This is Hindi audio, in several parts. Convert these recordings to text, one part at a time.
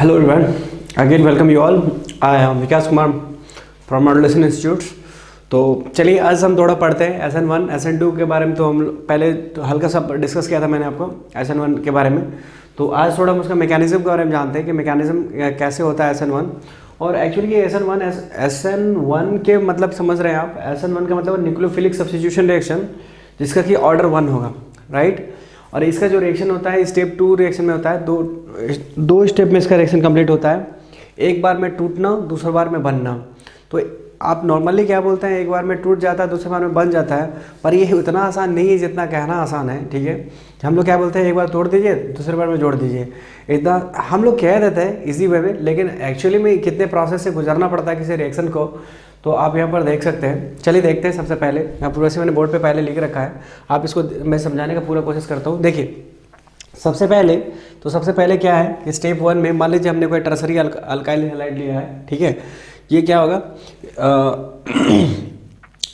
Hello everyone, again welcome you all. I am Vikas Kumar from modulation institute. तो चलिए आज हम थोड़ा पढ़ते हैं SN1 SN2 के बारे में। तो हम पहले तो हल्का सा डिस्कस किया था मैंने आपको SN1 के बारे में। तो आज थोड़ा हम उसका मैकेनिज्म के बारे में जानते हैं कि मैकेनिज्म कैसे होता है SN1। और एक्चुअली ये SN1 के मतलब समझ रहे हैं आप, SN1 का मतलब न्यूक्लियोफिलिक सब्स्टिट्यूशन रिएक्शन, जिसका कि ऑर्डर 1 होगा, राइट। और इसका जो रिएक्शन होता है स्टेप 2 रिएक्शन में होता है, दो स्टेप में इसका रिएक्शन कंप्लीट होता है। एक बार में टूटना, दूसरा बार में बनना। तो आप नॉर्मली क्या बोलते हैं, एक बार में टूट जाता है, दूसरे बार में बन जाता है, पर ये उतना आसान नहीं है जितना कहना आसान है, ठीक है। हम लोग क्या बोलते हैं, एक बार तोड़ दीजिए, दूसरे बार में जोड़ दीजिए, इतना हम लोग कह देते हैं इजी वे में, लेकिन एक्चुअली में कितने प्रोसेस से गुजरना पड़ता है किसी रिएक्शन को, तो आप यहाँ पर देख सकते हैं। चलिए देखते हैं। सबसे पहले यहाँ पर वैसे मैंने बोर्ड पे पहले लिख रखा है, आप इसको मैं समझाने का पूरा कोशिश करता हूँ। देखिए सबसे पहले क्या है कि स्टेप 1 में मान लीजिए हमने कोई टर्सरी अल्काइल हैलाइड लिया है, ठीक है। ये क्या होगा,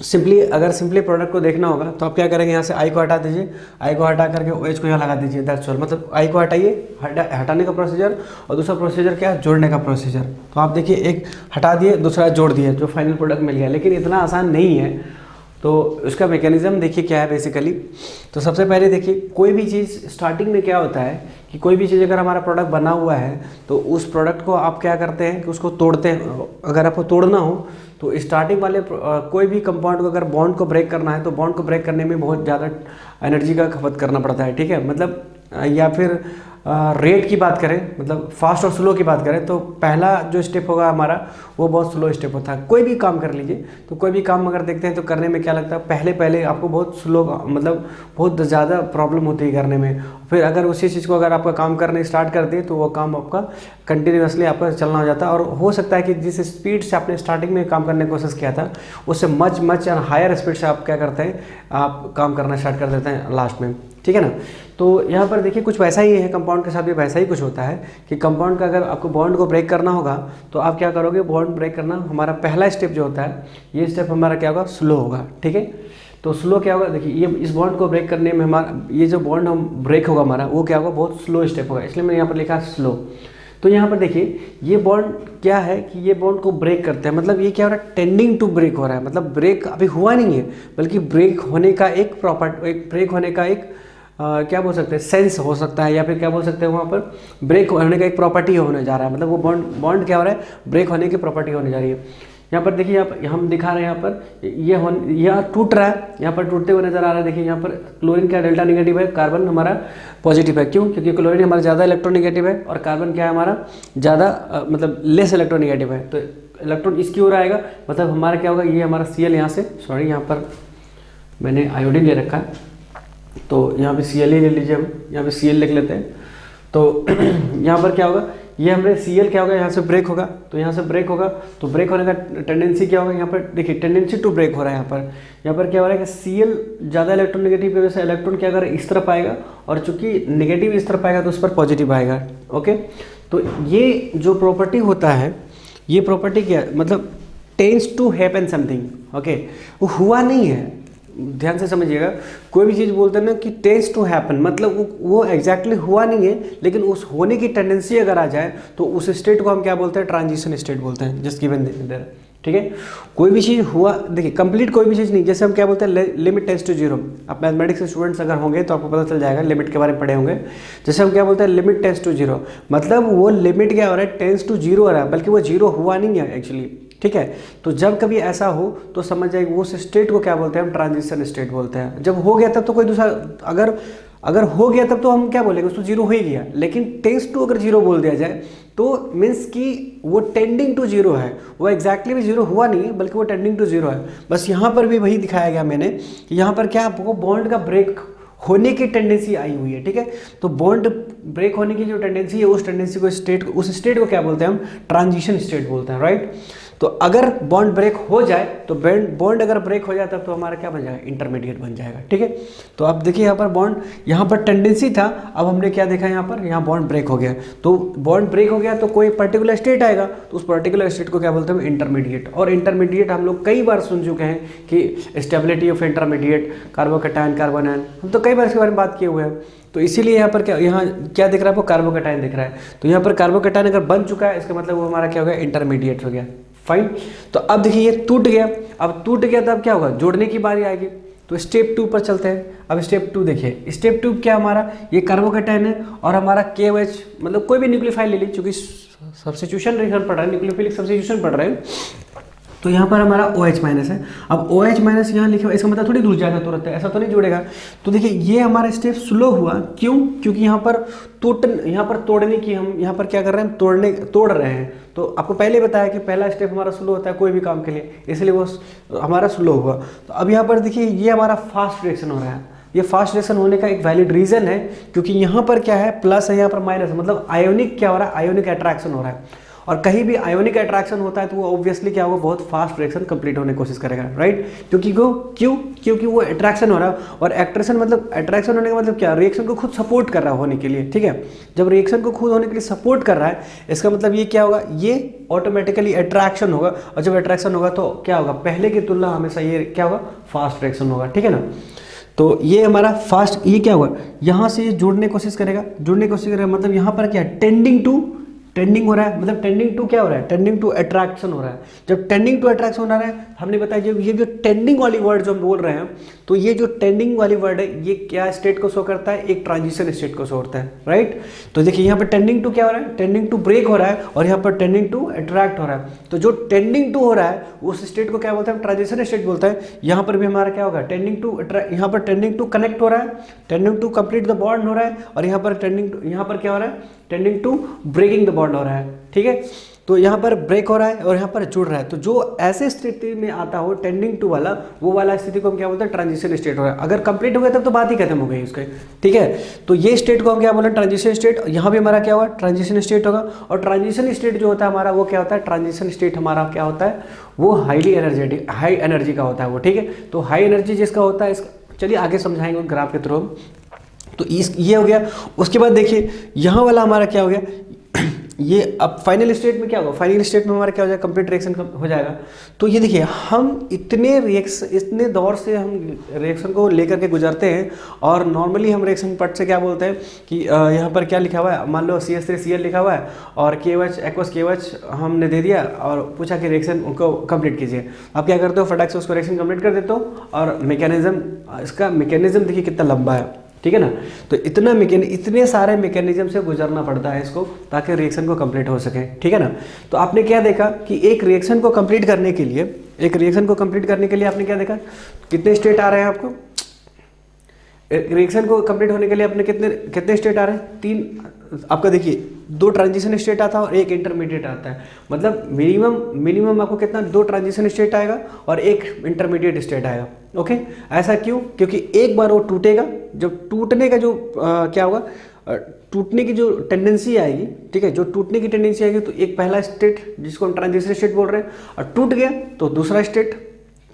सिंपली प्रोडक्ट को देखना होगा तो आप क्या करेंगे, यहाँ से आई को हटा दीजिए, आई को हटा करके OH को यहाँ लगा दीजिए, दैट्स ऑल। मतलब आई को हटाइए, हटाने का प्रोसीजर, और दूसरा प्रोसीजर क्या है, जोड़ने का प्रोसीजर। तो आप देखिए एक हटा दिए, दूसरा जोड़ दिए, जो फाइनल प्रोडक्ट मिल गया। लेकिन इतना आसान नहीं है, तो उसका मैकेनिज्म देखिए क्या है बेसिकली। तो सबसे पहले देखिए, कोई भी चीज़ स्टार्टिंग में क्या होता है कि कोई भी चीज़ अगर हमारा प्रोडक्ट बना हुआ है तो उस प्रोडक्ट को आप क्या करते हैं कि उसको तोड़ते हैं। अगर आपको तोड़ना हो तो स्टार्टिंग वाले कोई भी कंपाउंड को अगर बॉन्ड को ब्रेक करना है तो बॉन्ड को ब्रेक करने में बहुत ज़्यादा एनर्जी का खपत करना पड़ता है, ठीक है। मतलब या फिर रेट की बात करें, मतलब फास्ट और स्लो की बात करें, तो पहला जो स्टेप होगा हमारा वो बहुत स्लो स्टेप होता है। कोई भी काम कर लीजिए, तो कोई भी काम अगर देखते हैं तो करने में क्या लगता है, पहले आपको बहुत स्लो, मतलब बहुत ज़्यादा प्रॉब्लम होती है करने में। फिर अगर उसी चीज़ को अगर आपका काम करने स्टार्ट कर दिए तो वो काम आपका कंटिन्यूसली आपका चलना हो जाता है। और हो सकता है कि जिस स्पीड से आपने स्टार्टिंग में काम करने की कोशिश किया था उससे मच एंड हायर स्पीड से आप क्या करते हैं, आप काम करना स्टार्ट कर देते हैं लास्ट में, ठीक है ना। तो यहाँ पर देखिए कुछ वैसा ही है, कंपाउंड के साथ भी वैसा ही कुछ होता है कि कंपाउंड का अगर आपको बॉन्ड को ब्रेक करना होगा तो आप क्या करोगे, बॉन्ड ब्रेक करना हमारा पहला स्टेप जो होता है, ये स्टेप हमारा क्या होगा, स्लो होगा, ठीक है। तो स्लो क्या होगा, देखिए ये इस बॉन्ड को ब्रेक करने में हमारा ये जो बॉन्ड हम ब्रेक होगा हमारा, वो क्या होगा, बहुत स्लो स्टेप होगा, इसलिए मैंने यहाँ पर लिखा है स्लो। तो यहाँ पर देखिए ये बॉन्ड क्या है कि ये बॉन्ड को ब्रेक करते हैं, मतलब ये क्या हो रहा है, टेंडिंग टू ब्रेक हो रहा है। मतलब ब्रेक अभी हुआ नहीं है, बल्कि ब्रेक होने का एक ब्रेक होने का एक क्या बोल सकते हैं, सेंस हो सकता है, या फिर क्या बोल सकते हैं, वहाँ पर ब्रेक होने का एक प्रॉपर्टी होने जा रहा है। मतलब वो बॉन्ड क्या हो रहा है, ब्रेक होने की प्रॉपर्टी होने जा रही है। यहाँ पर देखिए हम दिखा रहे हैं, यहाँ पर यहाँ टूट रहा है, यहाँ पर टूटते हुए नजर आ रहा है। देखिए यहाँ पर क्लोरीन क्या डेल्टा निगेटिव है, कार्बन हमारा पॉजिटिव है। क्यों? क्योंकि क्लोरीन हमारा ज़्यादा इलेक्ट्रोनिगेटिव है और कार्बन क्या है हमारा ज़्यादा मतलब लेस इलेक्ट्रोनिगेटिव है। तो इलेक्ट्रॉन इसकी ओर आएगा, मतलब हमारा क्या होगा, ये हमारा Cl यहाँ से, सॉरी यहाँ पर मैंने आयोडीन ले रखा है, तो यहाँ पे Cl ही ले लीजिए, हम यहाँ पे Cl लिख लेते हैं। तो यहाँ पर क्या होगा, ये हमारे Cl क्या होगा, यहाँ से ब्रेक होगा, तो यहाँ से ब्रेक होगा, तो ब्रेक होने का टेंडेंसी क्या होगा, यहाँ पर देखिए टेंडेंसी टू ब्रेक हो रहा है। यहाँ पर क्या हो रहा है कि Cl ज़्यादा इलेक्ट्रॉन निगेटिव की वजह से इलेक्ट्रॉन क्या अगर इस तरफ आएगा, और चूंकि निगेटिव इस तरफ आएगा तो उस पर पॉजिटिव आएगा, ओके। तो ये जो प्रॉपर्टी होता है, ये प्रॉपर्टी क्या मतलब tends to happen something, okay. वो हुआ नहीं है, ध्यान से समझिएगा। कोई भी चीज़ बोलते हैं ना कि टेंड्स टू हैपन, मतलब वो एग्जैक्टली हुआ नहीं है, लेकिन उस होने की टेंडेंसी अगर आ जाए तो उस स्टेट को हम क्या बोलते हैं, ट्रांजिशन स्टेट बोलते हैं, जिसकी देर, ठीक है। कोई भी चीज़ हुआ, देखिए कंप्लीट कोई भी चीज़ नहीं, जैसे हम क्या बोलते हैं, लिमिट टेंड्स टू जीरो। आप मैथमेटिक्स के स्टूडेंट्स अगर होंगे तो आपको पता चल जाएगा, लिमिट के बारे में पढ़े होंगे। जैसे हम क्या बोलते हैं, लिमिट टेंड्स टू जीरो, मतलब वो लिमिट क्या हो रहा है, टेंड्स टू जीरो हो रहा है, बल्कि वो जीरो हुआ नहीं है एक्चुअली, ठीक है। तो जब कभी ऐसा हो तो समझ जाएगा वो स्टेट को क्या बोलते हैं, हम ट्रांजिशन स्टेट बोलते हैं। जब हो गया तब तो कोई दूसरा, अगर हो गया तब तो हम क्या बोलेंगे, उसको जीरो हो ही गया। लेकिन टेंड्स टू अगर जीरो बोल दिया जाए तो मीन्स कि वो टेंडिंग टू जीरो है, वो एग्जैक्टली भी जीरो हुआ नहीं है, बल्कि वो टेंडिंग टू जीरो है। बस यहाँ पर भी वही दिखाया गया मैंने कि यहाँ पर क्या वो बॉन्ड का ब्रेक होने की टेंडेंसी आई हुई है, ठीक है। तो बॉन्ड ब्रेक होने की जो टेंडेंसी है, उस टेंडेंसी को उस स्टेट को क्या बोलते हैं हम, ट्रांजिशन स्टेट बोलते हैं, राइट। तो अगर बॉन्ड ब्रेक हो जाए तो बॉन्ड अगर ब्रेक हो जाए तब तो हमारा क्या बन जाएगा, इंटरमीडिएट बन जाएगा। ठीक है, तो आप देखिए यहाँ पर बॉन्ड, यहाँ पर टेंडेंसी था, अब हमने क्या देखा यहाँ पर, यहाँ बॉन्ड ब्रेक हो गया। तो बॉन्ड ब्रेक हो गया तो कोई पर्टिकुलर स्टेट आएगा, तो उस पर्टिकुलर स्टेट को क्या बोलते हैं, इंटरमीडिएट। और इंटरमीडिएट हम लोग कई बार सुन चुके हैं कि स्टेबिलिटी ऑफ इंटरमीडिएट, कार्बोकैटायन, कार्बोनायन, हम तो कई बार इसके बारे में बात किए हुए हैं। तो इसीलिए यहाँ पर यहाँ क्या दिख रहा है आपको, कार्बोकैटायन दिख रहा है। तो यहाँ पर कार्बोकैटायन अगर बन चुका है इसका मतलब वो हमारा क्या हो गया, इंटरमीडिएट हो गया। फाइन, तो अब देखिए ये टूट गया, अब टूट गया तो अब क्या होगा, जोड़ने की बारी आएगी। तो स्टेप 2 पर चलते हैं। अब स्टेप 2 देखिए, स्टेप 2 क्या हमारा, ये कार्बोकैटायन है और हमारा KOH, मतलब कोई भी न्यूक्लियोफाइल ले ली, चूंकि सब्स्टिट्यूशन रिएक्शन पढ़ रहा है, न्यूक्लियोफिलिक सब्स्टिट्यूशन पढ़ रहे हैं, तो यहाँ पर हमारा OH- है। अब OH- यहाँ लिखा हुआ, इसका मतलब थोड़ी दूर जाएगा तुरंत, ऐसा तो नहीं जुड़ेगा। तो देखिए ये हमारा स्टेप स्लो हुआ, क्यों, क्योंकि यहाँ पर तोड़ने की, हम यहाँ पर क्या कर रहे हैं, तोड़ रहे हैं। तो आपको पहले बताया कि पहला स्टेप हमारा स्लो होता है कोई भी काम के लिए, इसलिए वो हमारा स्लो हुआ। तो अब यहाँ पर देखिए ये हमारा फास्ट रिएक्शन हो रहा है। ये फास्ट रिएक्शन होने का एक वैलिड रीजन है, क्योंकि यहाँ पर क्या है, प्लस है, यहाँ पर माइनस है, मतलब आयोनिक क्या हो रहा है, आयोनिक अट्रैक्शन हो रहा है। और कहीं भी आयोनिक अट्रैक्शन होता है तो वो ऑब्वियसली क्या होगा, बहुत फास्ट रिएक्शन कंप्लीट होने की कोशिश करेगा, राइट। क्योंकि वो अट्रैक्शन हो रहा है, और अट्रैक्शन होने का मतलब क्या, रिएक्शन को खुद सपोर्ट कर रहा है होने के लिए। ठीक है, जब रिएक्शन को खुद होने के लिए सपोर्ट कर रहा है, इसका मतलब ये क्या होगा, ये ऑटोमेटिकली अट्रैक्शन होगा। और जब अट्रैक्शन होगा तो क्या होगा, पहले की तुलना हमेशा ये क्या होगा, फास्ट रिएक्शन होगा। ठीक है ना, तो ये हमारा फास्ट, ये क्या होगा, यहाँ से ये जुड़ने की कोशिश करेगा, मतलब यहाँ पर क्या, टेंडिंग हो रहा है, मतलब टेंडिंग टू क्या हो रहा है, टेंडिंग टू अट्रैक्शन हो रहा है। जब टेंडिंग टू अट्रैक्शन हो रहा है, हमने बताया जब ये जो टेंडिंग वाली वर्ड जो हम बोल रहे हैं, तो ये जो टेंडिंग वाली वर्ड है ये क्या स्टेट को शो करता है, एक ट्रांजिशन स्टेट को शो करता है, राइट। तो देखिए यहाँ पर टेंडिंग टू क्या हो रहा है, टेंडिंग टू ब्रेक हो रहा है, और यहाँ पर टेंडिंग टू अट्रैक्ट हो रहा है। तो जो टेंडिंग टू हो रहा है उस स्टेट को क्या बोलते हैं, ट्रांजिशन स्टेट बोलते हैं। यहाँ पर भी हमारा क्या होगा, टेंडिंग टू यहाँ पर टेंडिंग टू कनेक्ट हो रहा है, tending to complete the bond हो रहा है, और यहाँ पर यहाँ पर क्या हो रहा है, tending to breaking the bond हो रहा है। ठीक है, तो यहाँ पर ब्रेक हो रहा है और यहाँ पर जुड़ रहा है। तो जो ऐसे स्थिति में आता हो टेंडिंग टू वाला, वो वाला स्थिति को हम क्या बोलते हैं, ट्रांजिशन स्टेट हो रहा है। अगर कंप्लीट हो गया तब तो बात ही खत्म हो गई उसके। ठीक है, तो ये स्टेट को हम क्या बोलते हैं, ट्रांजिशन स्टेट। यहाँ भी हमारा क्या होगा, ट्रांजिशन स्टेट होगा। और ट्रांजिशन स्टेट जो होता है हमारा, वो क्या होता है, ट्रांजिशन स्टेट हमारा क्या होता है, वो हाईली एनर्जेटिक, हाई एनर्जी का होता है वो। ठीक है, तो हाई एनर्जी जिसका होता है, चलिए आगे समझाएंगे ग्राफ के थ्रू। तो ये हो गया। उसके बाद देखिए यहाँ वाला हमारा क्या हो गया, ये अब फाइनल स्टेट में क्या होगा, फाइनल स्टेट में हमारा क्या हो जाएगा, कंप्लीट रिएक्शन हो जाएगा। तो ये देखिए हम इतने दौर से हम रिएक्शन को लेकर के गुजरते हैं, और नॉर्मली हम रिएक्शन पट से क्या बोलते हैं कि यहाँ पर क्या लिखा हुआ है, मान लो CH3Cl लिखा हुआ है और KOH एक्वस KOH हमने दे दिया और पूछा कि रिएक्शन को कंप्लीट कीजिए। आप क्या करते हो, फटाक से उसको रिएक्शन कंप्लीट कर देते हो। और इसका मैकेनिज्म देखिए कितना लंबा है। ठीक है ना, तो इतने सारे मैकेनिज्म से गुजरना पड़ता है इसको, ताकि रिएक्शन को कंप्लीट हो सके। ठीक है ना, तो आपने क्या देखा कि एक रिएक्शन को कंप्लीट करने के लिए आपने क्या देखा, कितने स्टेट आ रहे हैं आपको, रिएक्शन को कंप्लीट होने के लिए अपने कितने स्टेट आ रहे हैं, 3। आपका देखिए 2 ट्रांजिशन स्टेट आता है और 1 इंटरमीडिएट आता है। मतलब मिनिमम आपको कितना, 2 ट्रांजिशन स्टेट आएगा और 1 इंटरमीडिएट स्टेट आएगा। ओके, ऐसा क्यों, क्योंकि एक बार वो टूटेगा, जब टूटने का जो क्या होगा, टूटने की जो टेंडेंसी आएगी, ठीक है, जो टूटने की टेंडेंसी आएगी, तो एक पहला स्टेट जिसको हम ट्रांजिशन स्टेट बोल रहे हैं, और टूट गया तो दूसरा स्टेट।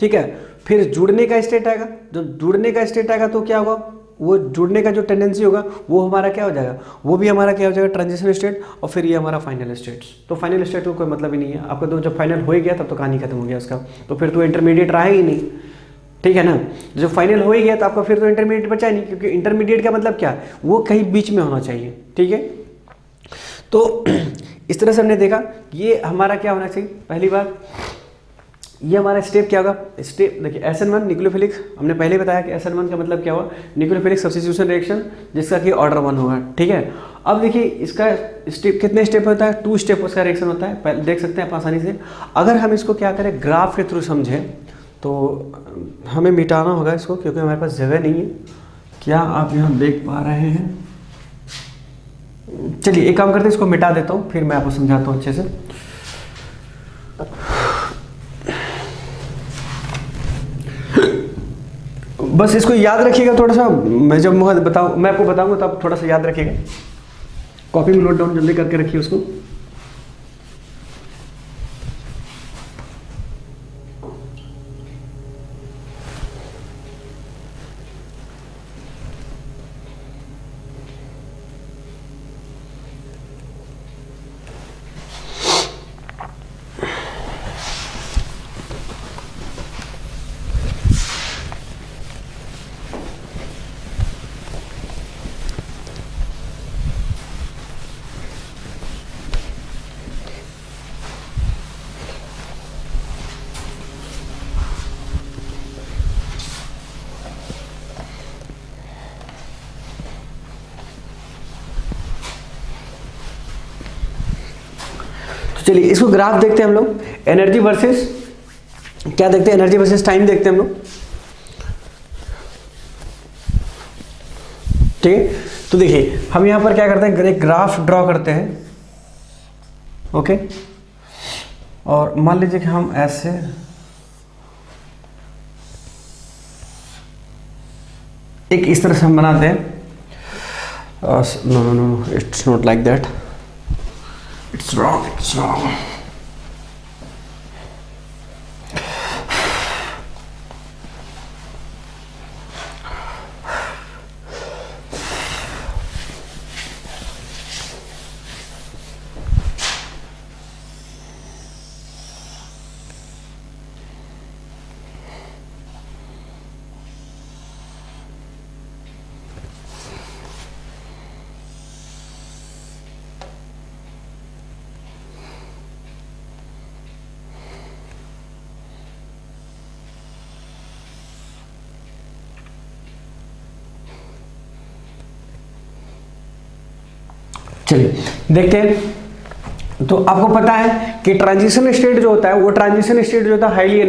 ठीक है, फिर जुड़ने का स्टेट आएगा, जब जुड़ने का स्टेट आएगा तो क्या होगा, वो जुड़ने का जो टेंडेंसी होगा वो हमारा क्या हो जाएगा, वो भी हमारा क्या हो जाएगा, ट्रांजिशन स्टेट। और फिर ये हमारा फाइनल स्टेट। तो फाइनल स्टेट को कोई मतलब ही नहीं है आपका, तो जब फाइनल हो ही गया तब तो कहानी खत्म हो गया उसका, तो फिर तो इंटरमीडिएट रहा ही नहीं। ठीक है ना, जब फाइनल हो ही गया तो आपका फिर तो इंटरमीडिएट बचा ही नहीं, क्योंकि इंटरमीडिएट का मतलब क्या है, वो कहीं बीच में होना चाहिए। ठीक है, तो इस तरह से हमने देखा ये हमारा क्या होना चाहिए। पहली बात ये हमारा स्टेप क्या होगा, स्टेप देखिए SN1 न्यूक्लियोफिलिक, हमने पहले बताया कि SN1 का मतलब क्या हुआ, न्यूक्लियोफिलिक सब्स्टिट्यूशन रिएक्शन, जिसका कि ऑर्डर 1 होगा। ठीक है, अब देखिए इसका स्टेप कितने स्टेप होता है, 2 स्टेप उसका रिएक्शन होता है, देख सकते हैं आप आसानी से। अगर हम इसको क्या करें, ग्राफ के थ्रू समझें, तो हमें मिटाना होगा इसको, क्योंकि हमारे पास जगह नहीं है। क्या आप यहाँ देख पा रहे हैं, चलिए एक काम करते हैं, इसको मिटा देता हूँ, फिर मैं आपको समझाता हूँ अच्छे से। बस इसको याद रखिएगा थोड़ा सा, मैं जब मैं आपको बताऊंगा तब थोड़ा सा याद रखिएगा। कॉपी में नोट डाउन जल्दी करके रखिए उसको। चलिए इसको ग्राफ देखते हैं हम लोग, एनर्जी वर्सेस क्या देखते हैं, एनर्जी वर्सेस टाइम देखते हैं हम लोग। ठीक है, तो देखिए हम यहाँ पर क्या करते हैं, एक ग्राफ ड्रॉ करते हैं। ओके, और मान लीजिए कि हम ऐसे एक इस तरह से हम बनाते हैं। No no no, it's not like that, it's wrong, it's wrong. चलिए देखते हैं। तो आपको पता है कि ट्रांजिशन स्टेट जो होता है, वो ट्रांजिशन स्टेट जो होता है हाईली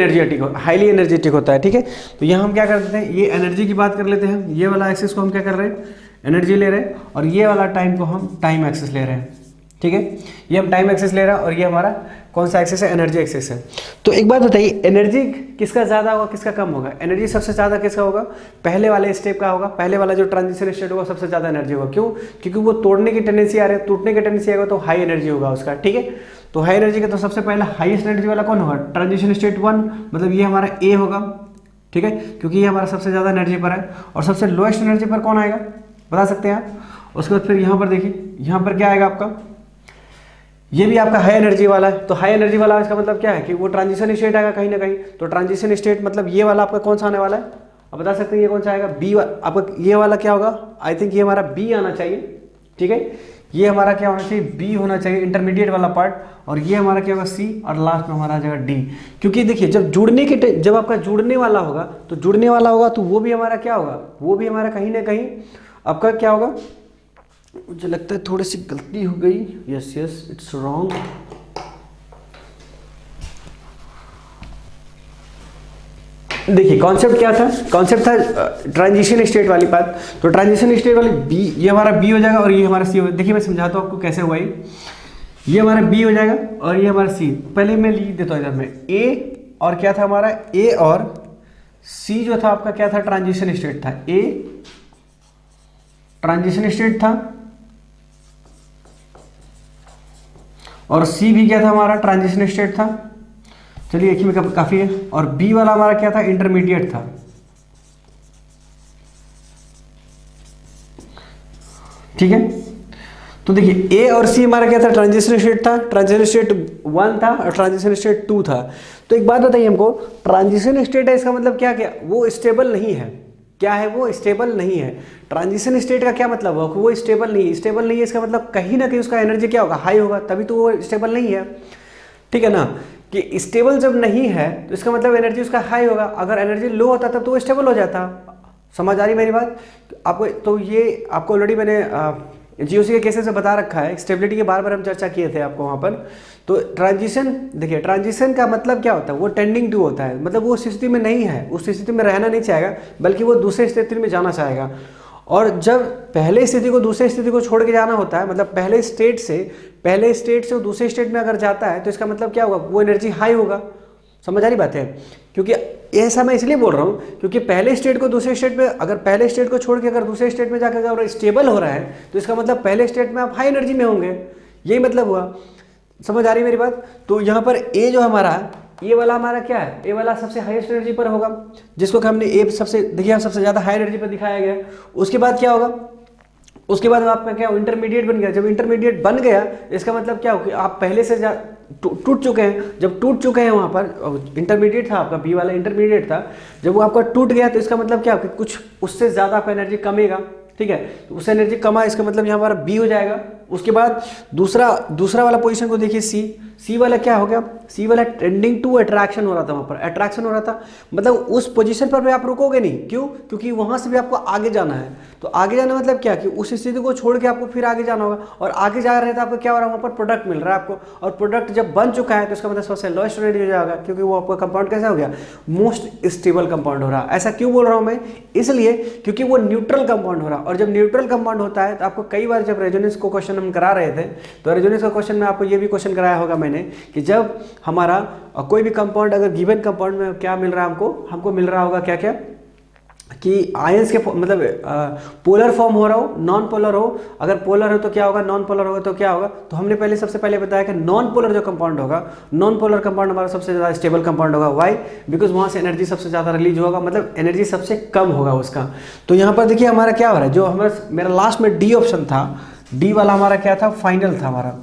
एनर्जेटिक होता है। ठीक है, तो यहाँ हम क्या करते हैं, ये एनर्जी की बात कर लेते हैं। ये वाला एक्सिस को हम क्या कर रहे हैं, एनर्जी ले रहे हैं, और ये वाला टाइम को हम टाइम एक्सिस ले रहे हैं। ठीक है, ये हम टाइम एक्सिस ले रहे हैं, और ये हमारा कौन सा एक्सिस है, एनर्जी एक्सिस है। तो एक बात बताइए, एनर्जी किसका ज़्यादा होगा, किसका कम होगा? एनर्जी सबसे ज़्यादा किसका होगा, पहले वाले स्टेप का होगा। पहले वाला जो ट्रांजिशन स्टेट होगा सबसे ज़्यादा एनर्जी होगा। क्यों? क्योंकि वो तोड़ने की टेंडेंसी आ रही है, टूटने की टेंडेंसी आएगा तो हाई एनर्जी होगा उसका। ठीक है, तो हाई एनर्जी का तो सबसे पहला हाईएस्ट एनर्जी वाला कौन होगा, ट्रांजिशन स्टेट 1, मतलब ये हमारा ए होगा। ठीक है, क्योंकि ये हमारा सबसे ज़्यादा एनर्जी पर है। और सबसे लोएस्ट एनर्जी पर कौन आएगा, बता सकते हैं आप? उसके बाद फिर यहाँ पर देखिए, यहाँ पर क्या आएगा आपका, ये भी आपका हाई एनर्जी वाला है। तो हाई एनर्जी वाला इसका मतलब क्या है कि वो ट्रांजिशन स्टेट आएगा कहीं ना कहीं। तो ट्रांजिशन स्टेट मतलब ये वाला आपका कौन सा आने वाला है, आप बता सकते हैं ये कौन सा आएगा, बी। आपका ये वाला क्या होगा, आई थिंक ये हमारा बी आना चाहिए। ठीक है, ये हमारा क्या होना चाहिए, बी होना चाहिए, इंटरमीडिएट वाला पार्ट। और ये हमारा क्या होगा, सी, और लास्ट में हमारा आ जाएगा डी। क्योंकि देखिए जब आपका जुड़ने वाला होगा, तो वो भी हमारा क्या होगा, वो भी हमारा कहीं ना कहीं आपका क्या होगा, मुझे लगता है थोड़ी सी गलती हो गई। Yes yes, it's wrong. देखिए कॉन्सेप्ट क्या था, कॉन्सेप्ट था ट्रांजिशन स्टेट वाली बात। तो ट्रांजिशन स्टेट वाली बी, ये हमारा बी हो जाएगा और ये हमारा सी हो। देखिए मैं समझाता हूँ आपको कैसे हुआ ये हमारा बी हो जाएगा और ये हमारा सी। पहले मैं लिख देता हूँ इधर में ए, और क्या था हमारा ए और सी जो था आपका क्या था, ट्रांजिशन स्टेट था। ए ट्रांजिशन स्टेट था और सी भी क्या था हमारा, ट्रांजिशन स्टेट था। चलिए एक ही में काफी है। और बी वाला हमारा क्या था, इंटरमीडिएट था। ठीक है, तो देखिए ए और सी हमारा क्या था, ट्रांजिशन स्टेट था। ट्रांजिशन स्टेट 1 था और ट्रांजिशन स्टेट 2 था। तो एक बात बताइए हमको, ट्रांजिशन स्टेट है इसका मतलब क्या, वो स्टेबल नहीं है। क्या है, वो स्टेबल नहीं है। ट्रांजिशन स्टेट का क्या मतलब हुआ, वो स्टेबल नहीं है। स्टेबल नहीं है इसका मतलब कहीं ना कहीं उसका एनर्जी क्या होगा, हाई होगा, तभी तो वो स्टेबल नहीं है। ठीक है ना, कि स्टेबल जब नहीं है तो इसका मतलब एनर्जी उसका हाई होगा। अगर एनर्जी लो होता तब तो वो स्टेबल हो जाता। समझ आ रही मेरी बात आपको? तो ये आपको ऑलरेडी मैंने जीओसी के केसेस से बता रखा है। स्टेबिलिटी के बार बार हम चर्चा किए थे आपको वहाँ पर। तो ट्रांजिशन, देखिए ट्रांजिशन का मतलब क्या होता है, वो टेंडिंग टू होता है, मतलब वो उस स्थिति में नहीं है, उस स्थिति में रहना नहीं चाहेगा, बल्कि वो दूसरे स्थिति में जाना चाहेगा। और जब पहले स्थिति को दूसरे स्थिति को छोड़ के जाना होता है, मतलब पहले स्टेट से वो दूसरे स्टेट में अगर जाता है तो इसका मतलब क्या होगा, वो एनर्जी हाई होगा। समझ आ रही बात है? क्योंकि ऐसा मैं इसलिए बोल रहा हूँ क्योंकि पहले स्टेट को दूसरे स्टेट में, अगर पहले स्टेट को छोड़ के अगर दूसरे स्टेट में जाकर अगर स्टेबल हो रहा है तो इसका मतलब पहले स्टेट में आप हाई एनर्जी में होंगे, यही मतलब हुआ। समझ आ रही मेरी बात? तो यहाँ पर ए जो हमारा, ये वाला हमारा क्या है, ए वाला सबसे हाईएस्ट एनर्जी पर होगा, जिसको कि हमने ए सबसे, देखिए सबसे ज़्यादा हाई एनर्जी पर दिखाया गया। उसके बाद क्या होगा, उसके बाद आपका क्या, इंटरमीडिएट बन गया। जब इंटरमीडिएट बन गया इसका मतलब क्या हो कि आप पहले से टूट चुके हैं। जब टूट चुके हैं वहाँ पर, इंटरमीडिएट था आपका, बी वाला इंटरमीडिएट था, जब वो आपका टूट गया तो इसका मतलब क्या हो कि कुछ उससे ज़्यादा आपका एनर्जी कमेगा। ठीक है, तो उससे एनर्जी कमा, इसका मतलब यहाँ पर बी हो जाएगा। उसके बाद दूसरा वाला पोजीशन को देखिए, सी वाला क्या हो गया, सी वाला टेंडिंग टू अट्रैक्शन हो रहा था, वहाँ पर अट्रैक्शन हो रहा था, मतलब उस पोजीशन पर भी आप रुकोगे नहीं, क्यों, क्योंकि वहाँ से भी आपको आगे जाना है। तो आगे जाना मतलब क्या कि उस स्थिति को छोड़ के आपको फिर आगे जाना होगा, और आगे जा रहे तो आपको क्या हो रहा है, वहाँ पर प्रोडक्ट मिल रहा है आपको, और प्रोडक्ट जब बन चुका है तो इसका मतलब सबसे लोएस्ट एनर्जी हो जाएगा, क्योंकि वो आपका कंपाउंड कैसा हो गया, मोस्ट स्टेबल कंपाउंड हो रहा है। ऐसा क्यों बोल रहा हूँ मैं, इसलिए क्योंकि वो न्यूट्रल कंपाउंड हो रहा है, और जब न्यूट्रल कंपाउंड होता है तो आपको कई बार जब रेजोनेंस को क्वेश्चन हम करा रहे थे, तो रेजोनेंस का क्वेश्चन में आपको ये भी क्वेश्चन कराया होगा मैंने कि जब हमारा कोई भी कंपाउंड, अगर गिवन कंपाउंड में क्या मिल रहा है हमको मिल रहा होगा क्या क्या कि आयंस के मतलब पोलर फॉर्म हो रहा हो, नॉन पोलर हो, अगर पोलर हो तो क्या होगा, नॉन पोलर होगा तो क्या होगा। तो हमने सबसे पहले बताया कि नॉन पोलर जो कंपाउंड होगा, नॉन पोलर कंपाउंड हमारा सबसे ज़्यादा स्टेबल कंपाउंड होगा। वाई, बिकॉज वहाँ से एनर्जी सबसे ज़्यादा रिलीज होगा, मतलब एनर्जी सबसे कम होगा उसका। तो यहाँ पर देखिए हमारा क्या हो रहा है, जो मेरा लास्ट में डी ऑप्शन था, डी वाला हमारा क्या था, फाइनल था हमारा,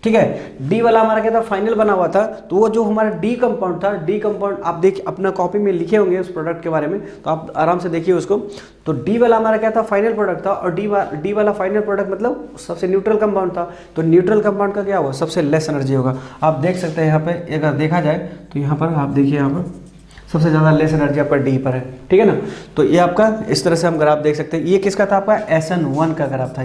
ठीक है। डी वाला हमारा क्या था, फाइनल बना हुआ था। तो वो जो हमारा डी कंपाउंड था, डी कंपाउंड आप देखिए अपना कॉपी में लिखे होंगे उस प्रोडक्ट के बारे में, तो आप आराम से देखिए उसको। तो डी वाला हमारा क्या था, फाइनल प्रोडक्ट था, और डी वाला फाइनल प्रोडक्ट मतलब सबसे न्यूट्रल कंपाउंड था। तो न्यूट्रल कंपाउंड का क्या होगा, सबसे लेस एनर्जी होगा। आप देख सकते हैं यहाँ पे अगर देखा जाए तो यहाँ पर आप देखिए, यहाँ पर सबसे ज़्यादा लेस एनर्जी आपका डी पर है, ठीक है ना। तो ये आपका इस तरह से हम ग्राफ देख सकते हैं। ये किसका था, आपका SN1 का ग्राफ था।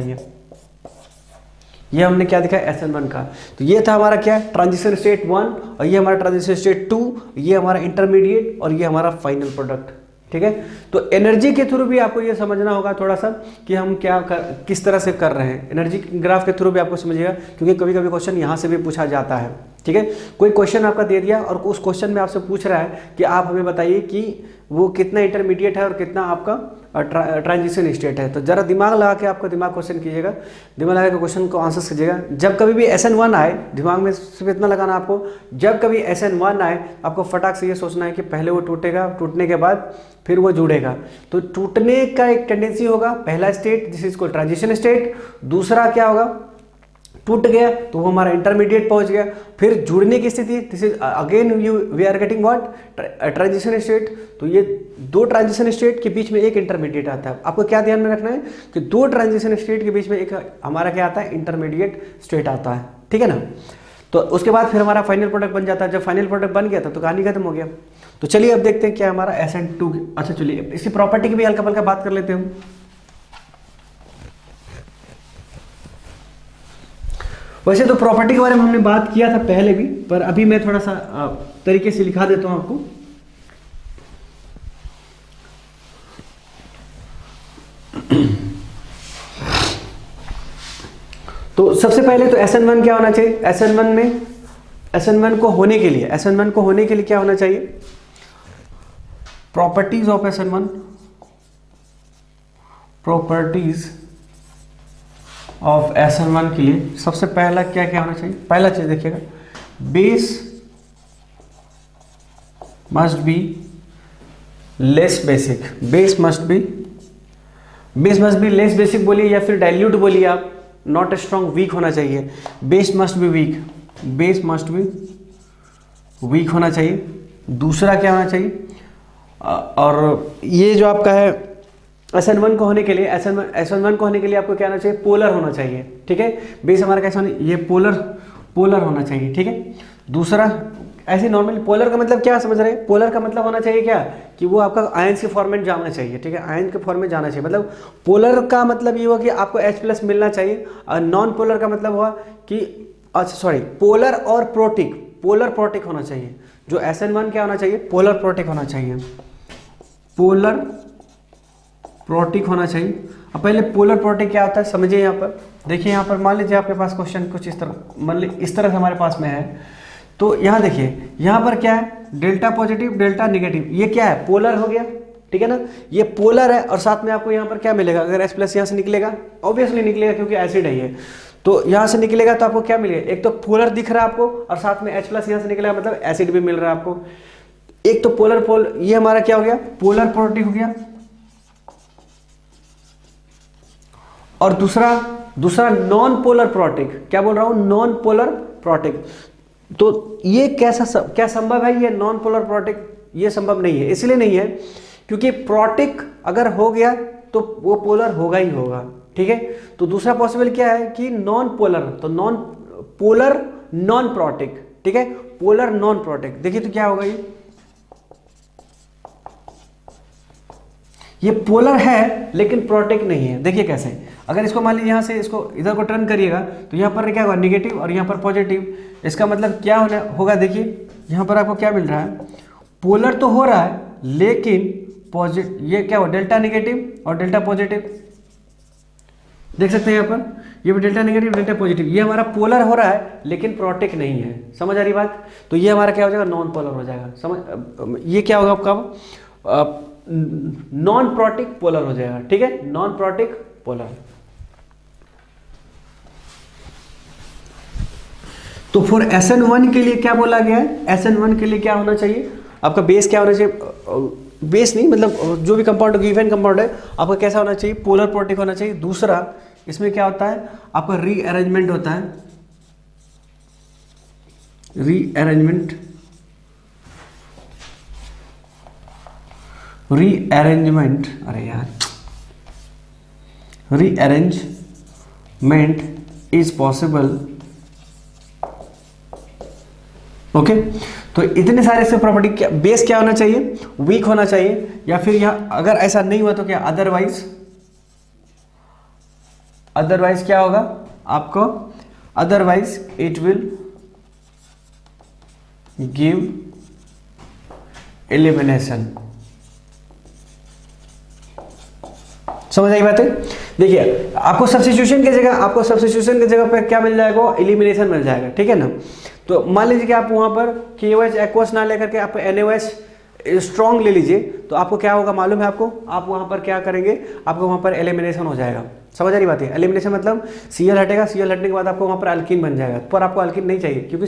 ये हमने क्या दिखा, SN1 का। तो ये था हमारा क्या, ट्रांजिशन स्टेट 1, और ये हमारा ट्रांजिशन स्टेट 2, ये हमारा इंटरमीडिएट, और ये हमारा फाइनल प्रोडक्ट, ठीक है। तो एनर्जी के थ्रू भी आपको ये समझना होगा थोड़ा सा कि हम किस तरह से कर रहे हैं। एनर्जी ग्राफ के थ्रू भी आपको समझिएगा, क्योंकि कभी कभी क्वेश्चन यहाँ से भी पूछा जाता है, ठीक है। कोई क्वेश्चन आपका दे दिया और उस क्वेश्चन में आपसे पूछ रहा है कि आप हमें बताइए कि वो कितना इंटरमीडिएट है और कितना आपका ट्रांजिशन स्टेट है। तो जरा दिमाग लगा के आपको दिमाग क्वेश्चन कीजिएगा, दिमाग लगा के क्वेश्चन को आंसर कीजिएगा। जब कभी भी SN1 आए, दिमाग में सिर्फ इतना लगाना आपको, जब कभी SN1 आए आपको फटाक से ये सोचना है कि पहले वो टूटेगा, टूटने के बाद फिर वो जुड़ेगा। तो टूटने का एक टेंडेंसी होगा, पहला state this is called transition state, दूसरा क्या होगा, टूट गया तो वो हमारा इंटरमीडिएट पहुंच गया, फिर जुड़ने की स्थिति this is again we are getting what, transition state. तो ये दो ट्रांजिशन स्टेट के बीच में एक इंटरमीडिएट आता है। आपको क्या ध्यान में रखना है कि दो ट्रांजिशन स्टेट के बीच में एक हमारा क्या आता है, इंटरमीडिएट स्टेट आता है, ठीक है ना। तो उसके बाद फिर हमारा फाइनल प्रोडक्ट बन जाता है। जब फाइनल प्रोडक्ट बन गया था तो कहानी खत्म हो गया। तो चलिए अब देखते हैं क्या हमारा SN2। अच्छा चलिए इसकी प्रॉपर्टी की भी हल्का फल्का बात कर लेते हैं हम। वैसे तो प्रॉपर्टी के बारे में हमने बात किया था पहले भी, पर अभी मैं थोड़ा सा तरीके से लिखा देता हूं आपको। तो सबसे पहले तो SN1 क्या होना चाहिए, SN1 को होने के लिए क्या होना चाहिए, properties of SN1, properties of SN1 के लिए सबसे पहला क्या क्या होना चाहिए। पहला चीज देखिएगा, base must be less basic, base must be less basic बोलिए या फिर डाइल्यूट बोलिए आप, नॉट स्ट्रॉन्ग, वीक होना चाहिए। बेस मस्ट बी वीक होना चाहिए। दूसरा क्या होना चाहिए, और ये जो आपका है SN1 को होने के लिए आपको क्या होना चाहिए, पोलर होना चाहिए, ठीक है। बेस हमारा कैसा होना, ये पोलर होना चाहिए, ठीक है। दूसरा ऐसे नॉर्मली पोलर का मतलब क्या समझ रहे हैं, पोलर का मतलब होना चाहिए क्या कि वो आपका आयंस के फॉर्म में जाना चाहिए, ठीक है, आयंस के फॉर्म में जाना चाहिए। मतलब पोलर का मतलब ये हुआ कि आपको H+ मिलना चाहिए, और नॉन पोलर का मतलब हुआ कि पोलर और प्रोटिक होना चाहिए। जो SN1 क्या होना चाहिए, पोलर प्रोटिक होना चाहिए, पोलर प्रोटिक होना चाहिए। अब पहले पोलर प्रोटिक क्या होता है समझिए। यहाँ पर देखिए, यहाँ पर मान लीजिए आपके पास क्वेश्चन कुछ इस तरह, मान लीजिए इस तरह से हमारे पास में है। तो यहाँ देखिए, यहाँ पर क्या है, डेल्टा पॉजिटिव डेल्टा निगेटिव, ये क्या है, पोलर हो गया, ठीक है ना। ये पोलर है, और साथ में आपको यहाँ पर क्या मिलेगा, अगर H+ यहाँ से निकलेगा, ऑब्वियसली निकलेगा क्योंकि एसिड है ये, तो यहाँ से निकलेगा तो आपको क्या मिलेगा, एक तो पोलर दिख रहा है आपको, और साथ में H+ यहाँ से निकलेगा मतलब एसिड भी मिल रहा है आपको। एक तो पोलर ये हमारा क्या हो गया, पोलर प्रोटिक हो गया, और दूसरा नॉन पोलर प्रोटिक, क्या बोल रहा हूं, नॉन पोलर प्रोटिक। तो ये क्या संभव है, ये नॉन पोलर प्रोटिक ये संभव नहीं है। इसलिए नहीं है क्योंकि प्रोटिक अगर हो गया तो वो पोलर होगा ही होगा, ठीक है। तो दूसरा पॉसिबल क्या है कि नॉन पोलर, तो नॉन पोलर नॉन प्रोटिक, ठीक है, पोलर नॉन प्रोटिक। देखिए तो क्या होगा, ये पोलर है लेकिन प्रोटिक नहीं है। देखिए कैसे, अगर इसको मान लीजिए यहाँ से इसको इधर को टर्न करिएगा तो यहाँ पर क्या होगा, निगेटिव और यहाँ पर पॉजिटिव। इसका मतलब क्या होगा, देखिए यहाँ पर आपको क्या मिल रहा है, पोलर तो हो रहा है लेकिन पॉजिटिव, ये क्या हुआ, डेल्टा निगेटिव और डेल्टा पॉजिटिव। देख सकते हैं यहाँ पर, ये भी डेल्टा नेगेटिव डेल्टा पॉजिटिव, ये हमारा पोलर हो रहा है लेकिन प्रोटिक नहीं है। समझ आ रही बात। तो ये हमारा क्या हो जाएगा, नॉन पोलर हो जाएगा। समझ, ये क्या होगा आपका, नॉन प्रोटिक पोलर हो जाएगा, ठीक है, नॉन प्रोटिक पोलर। तो फॉर SN1 के लिए क्या बोला गया है, SN1 के लिए क्या होना चाहिए आपका, बेस क्या होना चाहिए, बेस नहीं मतलब जो भी कंपाउंड गिवन कंपाउंड है आपका कैसा होना चाहिए, पोलर प्रोटिक होना चाहिए। दूसरा इसमें क्या होता है आपका, रीअरेंजमेंट होता है, रीअरेंजमेंट, अरे यार, रीअरेंजमेंट इज पॉसिबल। ओके, तो इतने सारे से प्रॉपर्टी, बेस क्या होना चाहिए, वीक होना चाहिए, या फिर यह अगर ऐसा नहीं हुआ तो क्या, अदरवाइज क्या होगा आपको, otherwise it will give elimination. समझ आई बात है। देखिए आपको सब्स्टिट्यूशन की जगह पे क्या मिल जाएगा, एलिमिनेशन मिल जाएगा, ठीक है ना। तो मान लीजिए कि आप वहां पर KOH एक्वस ना लेकर के आप NaOH स्ट्रॉन्ग ले लीजिए, तो आपको क्या होगा मालूम है आपको, आप वहां पर क्या करेंगे, आपको वहां पर एलिमिनेशन हो जाएगा। समझ आ रही बात है। एलिमिनेशन मतलब Cl हटेगा, Cl हटने के बाद आपको वहां पर अल्कीन बन जाएगा, पर आपको अल्कीन नहीं चाहिए क्योंकि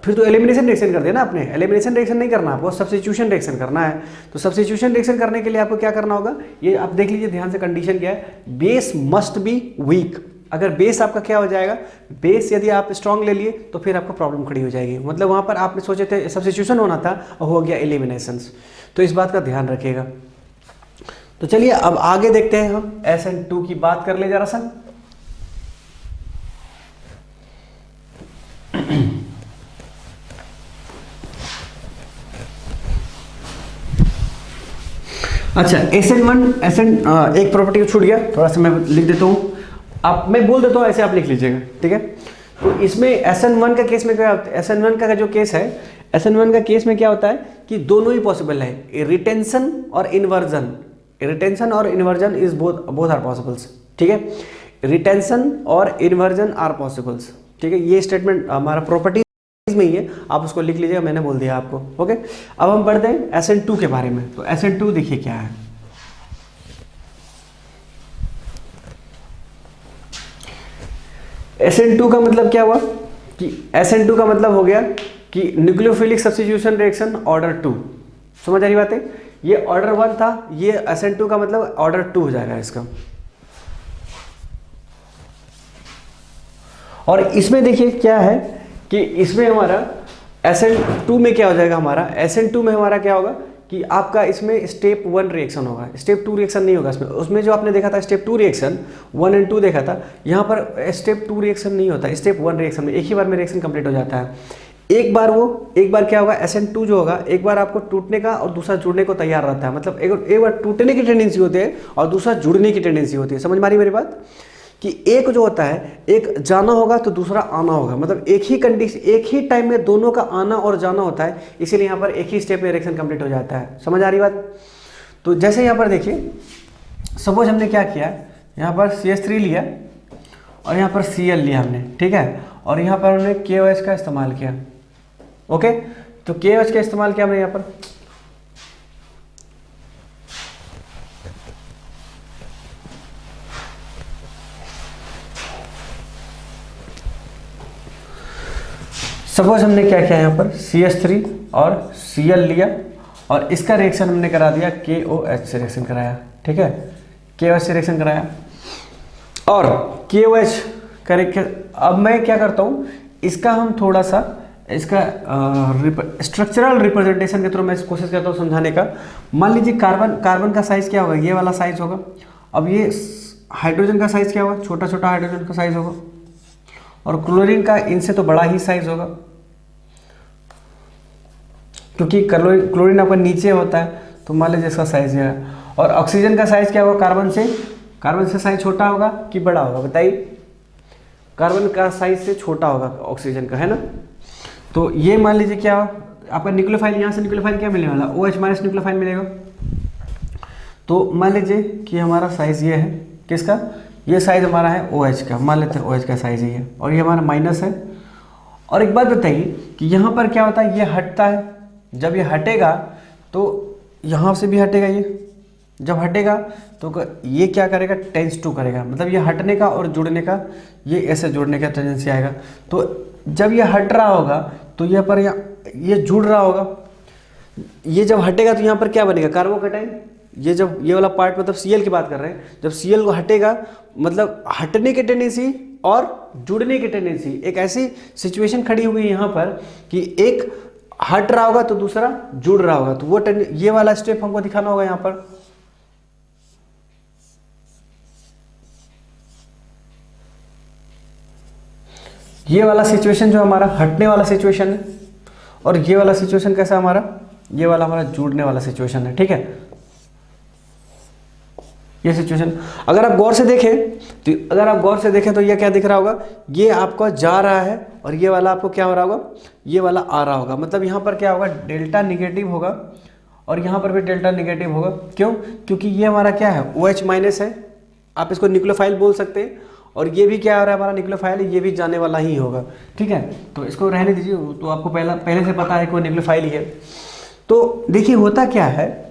फिर तो एलिमिनेशन रिएक्शन कर देना आपने। एलिमिनेशन रिएक्शन नहीं करना, आपको सब्स्टिट्यूशन रिएक्शन करना है। तो सब्स्टिट्यूशन रिएक्शन करने के लिए आपको क्या करना होगा, ये आप देख लीजिए ध्यान से, कंडीशन क्या है, बेस मस्ट बी वीक। अगर बेस आपका क्या हो जाएगा, बेस यदि आप स्ट्रॉन्ग ले लिए तो फिर आपको प्रॉब्लम खड़ी हो जाएगी। मतलब वहां पर आपने सोचे थे सब्स्टिट्यूशन होना था और हो गया एलिमिनेशन। तो इस बात का ध्यान रखिएगा। तो चलिए अब आगे देखते हैं, हम SN2 की बात कर ले जरा सा। अच्छा, SN एक प्रॉपर्टी छूट गया, थोड़ा सा मैं लिख देता हूँ, आप मैं बोल देता हूँ ऐसे आप लिख लीजिएगा, ठीक है। तो इसमें SN1 का केस में क्या होता है, SN1 का जो केस है, SN1 का केस में क्या होता है कि दोनों ही पॉसिबल है, रिटेंशन और इन्वर्जन। रिटेंशन और inversion is both are possibles, ठीक है, रिटेंशन और इन्वर्जन आर पॉसिबल्स, ठीक है। ये स्टेटमेंट हमारा प्रॉपर्टी में ही है, आप उसको लिख लीजिएगा, मैंने बोल दिया आपको। ओके, अब हम पढ़ते हैं SN2 के बारे में। तो SN2 देखिए क्या है, SN2 का मतलब क्या हुआ कि SN2 का मतलब हो गया कि न्यूक्लियोफिलिक सब्स्टिट्यूशन रिएक्शन ऑर्डर 2। समझ आ रही बात है। ये ऑर्डर 1 था, ये SN2 का मतलब ऑर्डर 2 हो जाएगा इसका। और इसमें देखिए क्या है कि इसमें हमारा SN2 में क्या हो जाएगा, हमारा SN2 में हमारा क्या होगा कि आपका इसमें स्टेप 1 रिएक्शन होगा, स्टेप 2 रिएक्शन नहीं होगा इसमें। उसमें जो आपने देखा था स्टेप 2 रिएक्शन 1 और 2 देखा था, यहाँ पर स्टेप 2 रिएक्शन नहीं होता, स्टेप 1 रिएक्शन में एक ही बार में रिएक्शन कंप्लीट हो जाता है। एक बार क्या होगा, SN2 जो होगा एक बार आपको टूटने का और दूसरा जुड़ने को तैयार रहता है। मतलब एक बार टूटने की टेंडेंसी होती है और दूसरा जुड़ने की टेंडेंसी होती है। समझ में आ रही मेरी बात कि एक जो होता है, एक जाना होगा तो दूसरा आना होगा, मतलब एक ही कंडीशन, एक ही टाइम में दोनों का आना और जाना होता है, इसीलिए यहाँ पर एक ही स्टेप में रिएक्शन कंप्लीट हो जाता है। समझ आ रही बात। तो जैसे यहाँ पर देखिए, सपोज हमने क्या किया, यहाँ पर CH3 लिया और यहाँ पर Cl लिया हमने, ठीक है, और यहाँ पर हमने KOH का इस्तेमाल किया। ओके, तो KOH का इस्तेमाल किया हमने यहाँ पर, सपोज हमने क्या किया, यहाँ पर CH3 और Cl लिया और इसका रिएक्शन हमने करा दिया KOH से रिएक्शन कराया, ठीक है, KOH से रिएक्शन कराया और KOH का। अब मैं क्या करता हूँ, इसका हम थोड़ा सा इसका स्ट्रक्चरल रिप्रेजेंटेशन के थ्रू मैं कोशिश करता हूँ समझाने का। मान लीजिए कार्बन का साइज क्या होगा, ये वाला साइज होगा। अब ये हाइड्रोजन का साइज क्या होगा, छोटा छोटा हाइड्रोजन का साइज होगा, और क्लोरीन का इनसे तो बड़ा ही साइज होगा, क्योंकि क्लोरीन आपका नीचे होता है, तो मान लीजिए इसका साइज है। और ऑक्सीजन का साइज क्या होगा, कार्बन से साइज छोटा होगा कि बड़ा होगा, बताइए। कार्बन का साइज से छोटा होगा ऑक्सीजन का, है ना। तो ये मान लीजिए क्या आपका न्यूक्लियोफाइल, यहाँ से न्यूक्लियोफाइल क्या मिलने वाला, OH माइनस न्यूक्लियोफाइल मिलेगा। तो मान लीजिए कि हमारा साइज ये है, किसका, ये साइज हमारा है OH का, मान लेते हैं OH का साइज ये है, और ये हमारा माइनस है। और एक बात बताइए कि यहाँ पर क्या होता है, ये हटता है, जब ये हटेगा तो यहाँ से भी हटेगा, ये जब हटेगा तो ये क्या करेगा, टेंस टू करेगा, मतलब ये हटने का और जुड़ने का, ये ऐसे जुड़ने का टेंडेंसी आएगा। तो जब ये हट रहा होगा तो यहाँ पर ये जुड़ रहा होगा, ये जब हटेगा तो यहाँ पर क्या बनेगा, कार्बोकेटाइन। ये जब ये वाला पार्ट मतलब Cl की बात कर रहे हैं, जब Cl को हटेगा मतलब हटने की टेंडेंसी और जुड़ने की टेंडेंसी, एक ऐसी सिचुएशन खड़ी हुई है यहाँ पर कि एक हट रहा होगा तो दूसरा जुड़ रहा होगा, तो वो ये वाला स्टेप हमको दिखाना होगा यहाँ पर। ये वाला सिचुएशन जो हमारा हटने वाला सिचुएशन है, और ये वाला सिचुएशन कैसा हमारा, ये वाला हमारा जुड़ने वाला सिचुएशन है, ठीक है। ये सिचुएशन अगर आप गौर से देखें तो ये क्या दिख रहा होगा, ये आपका जा रहा है और ये वाला आपको क्या हो रहा होगा, ये वाला आ रहा होगा, मतलब यहाँ पर क्या होगा, डेल्टा निगेटिव होगा और यहाँ पर भी डेल्टा निगेटिव होगा। क्यों, क्योंकि ये हमारा क्या है, OH माइनस है, आप इसको न्यूक्लियोफाइल बोल सकते हैं, और ये भी क्या हो रहा है हमारा न्यूक्लियोफाइल है, ये भी जाने वाला ही होगा, ठीक है। तो इसको रहने दीजिए, तो आपको पहले से पता है कि वो न्यूक्लियोफाइल ही है। तो देखिए होता क्या है,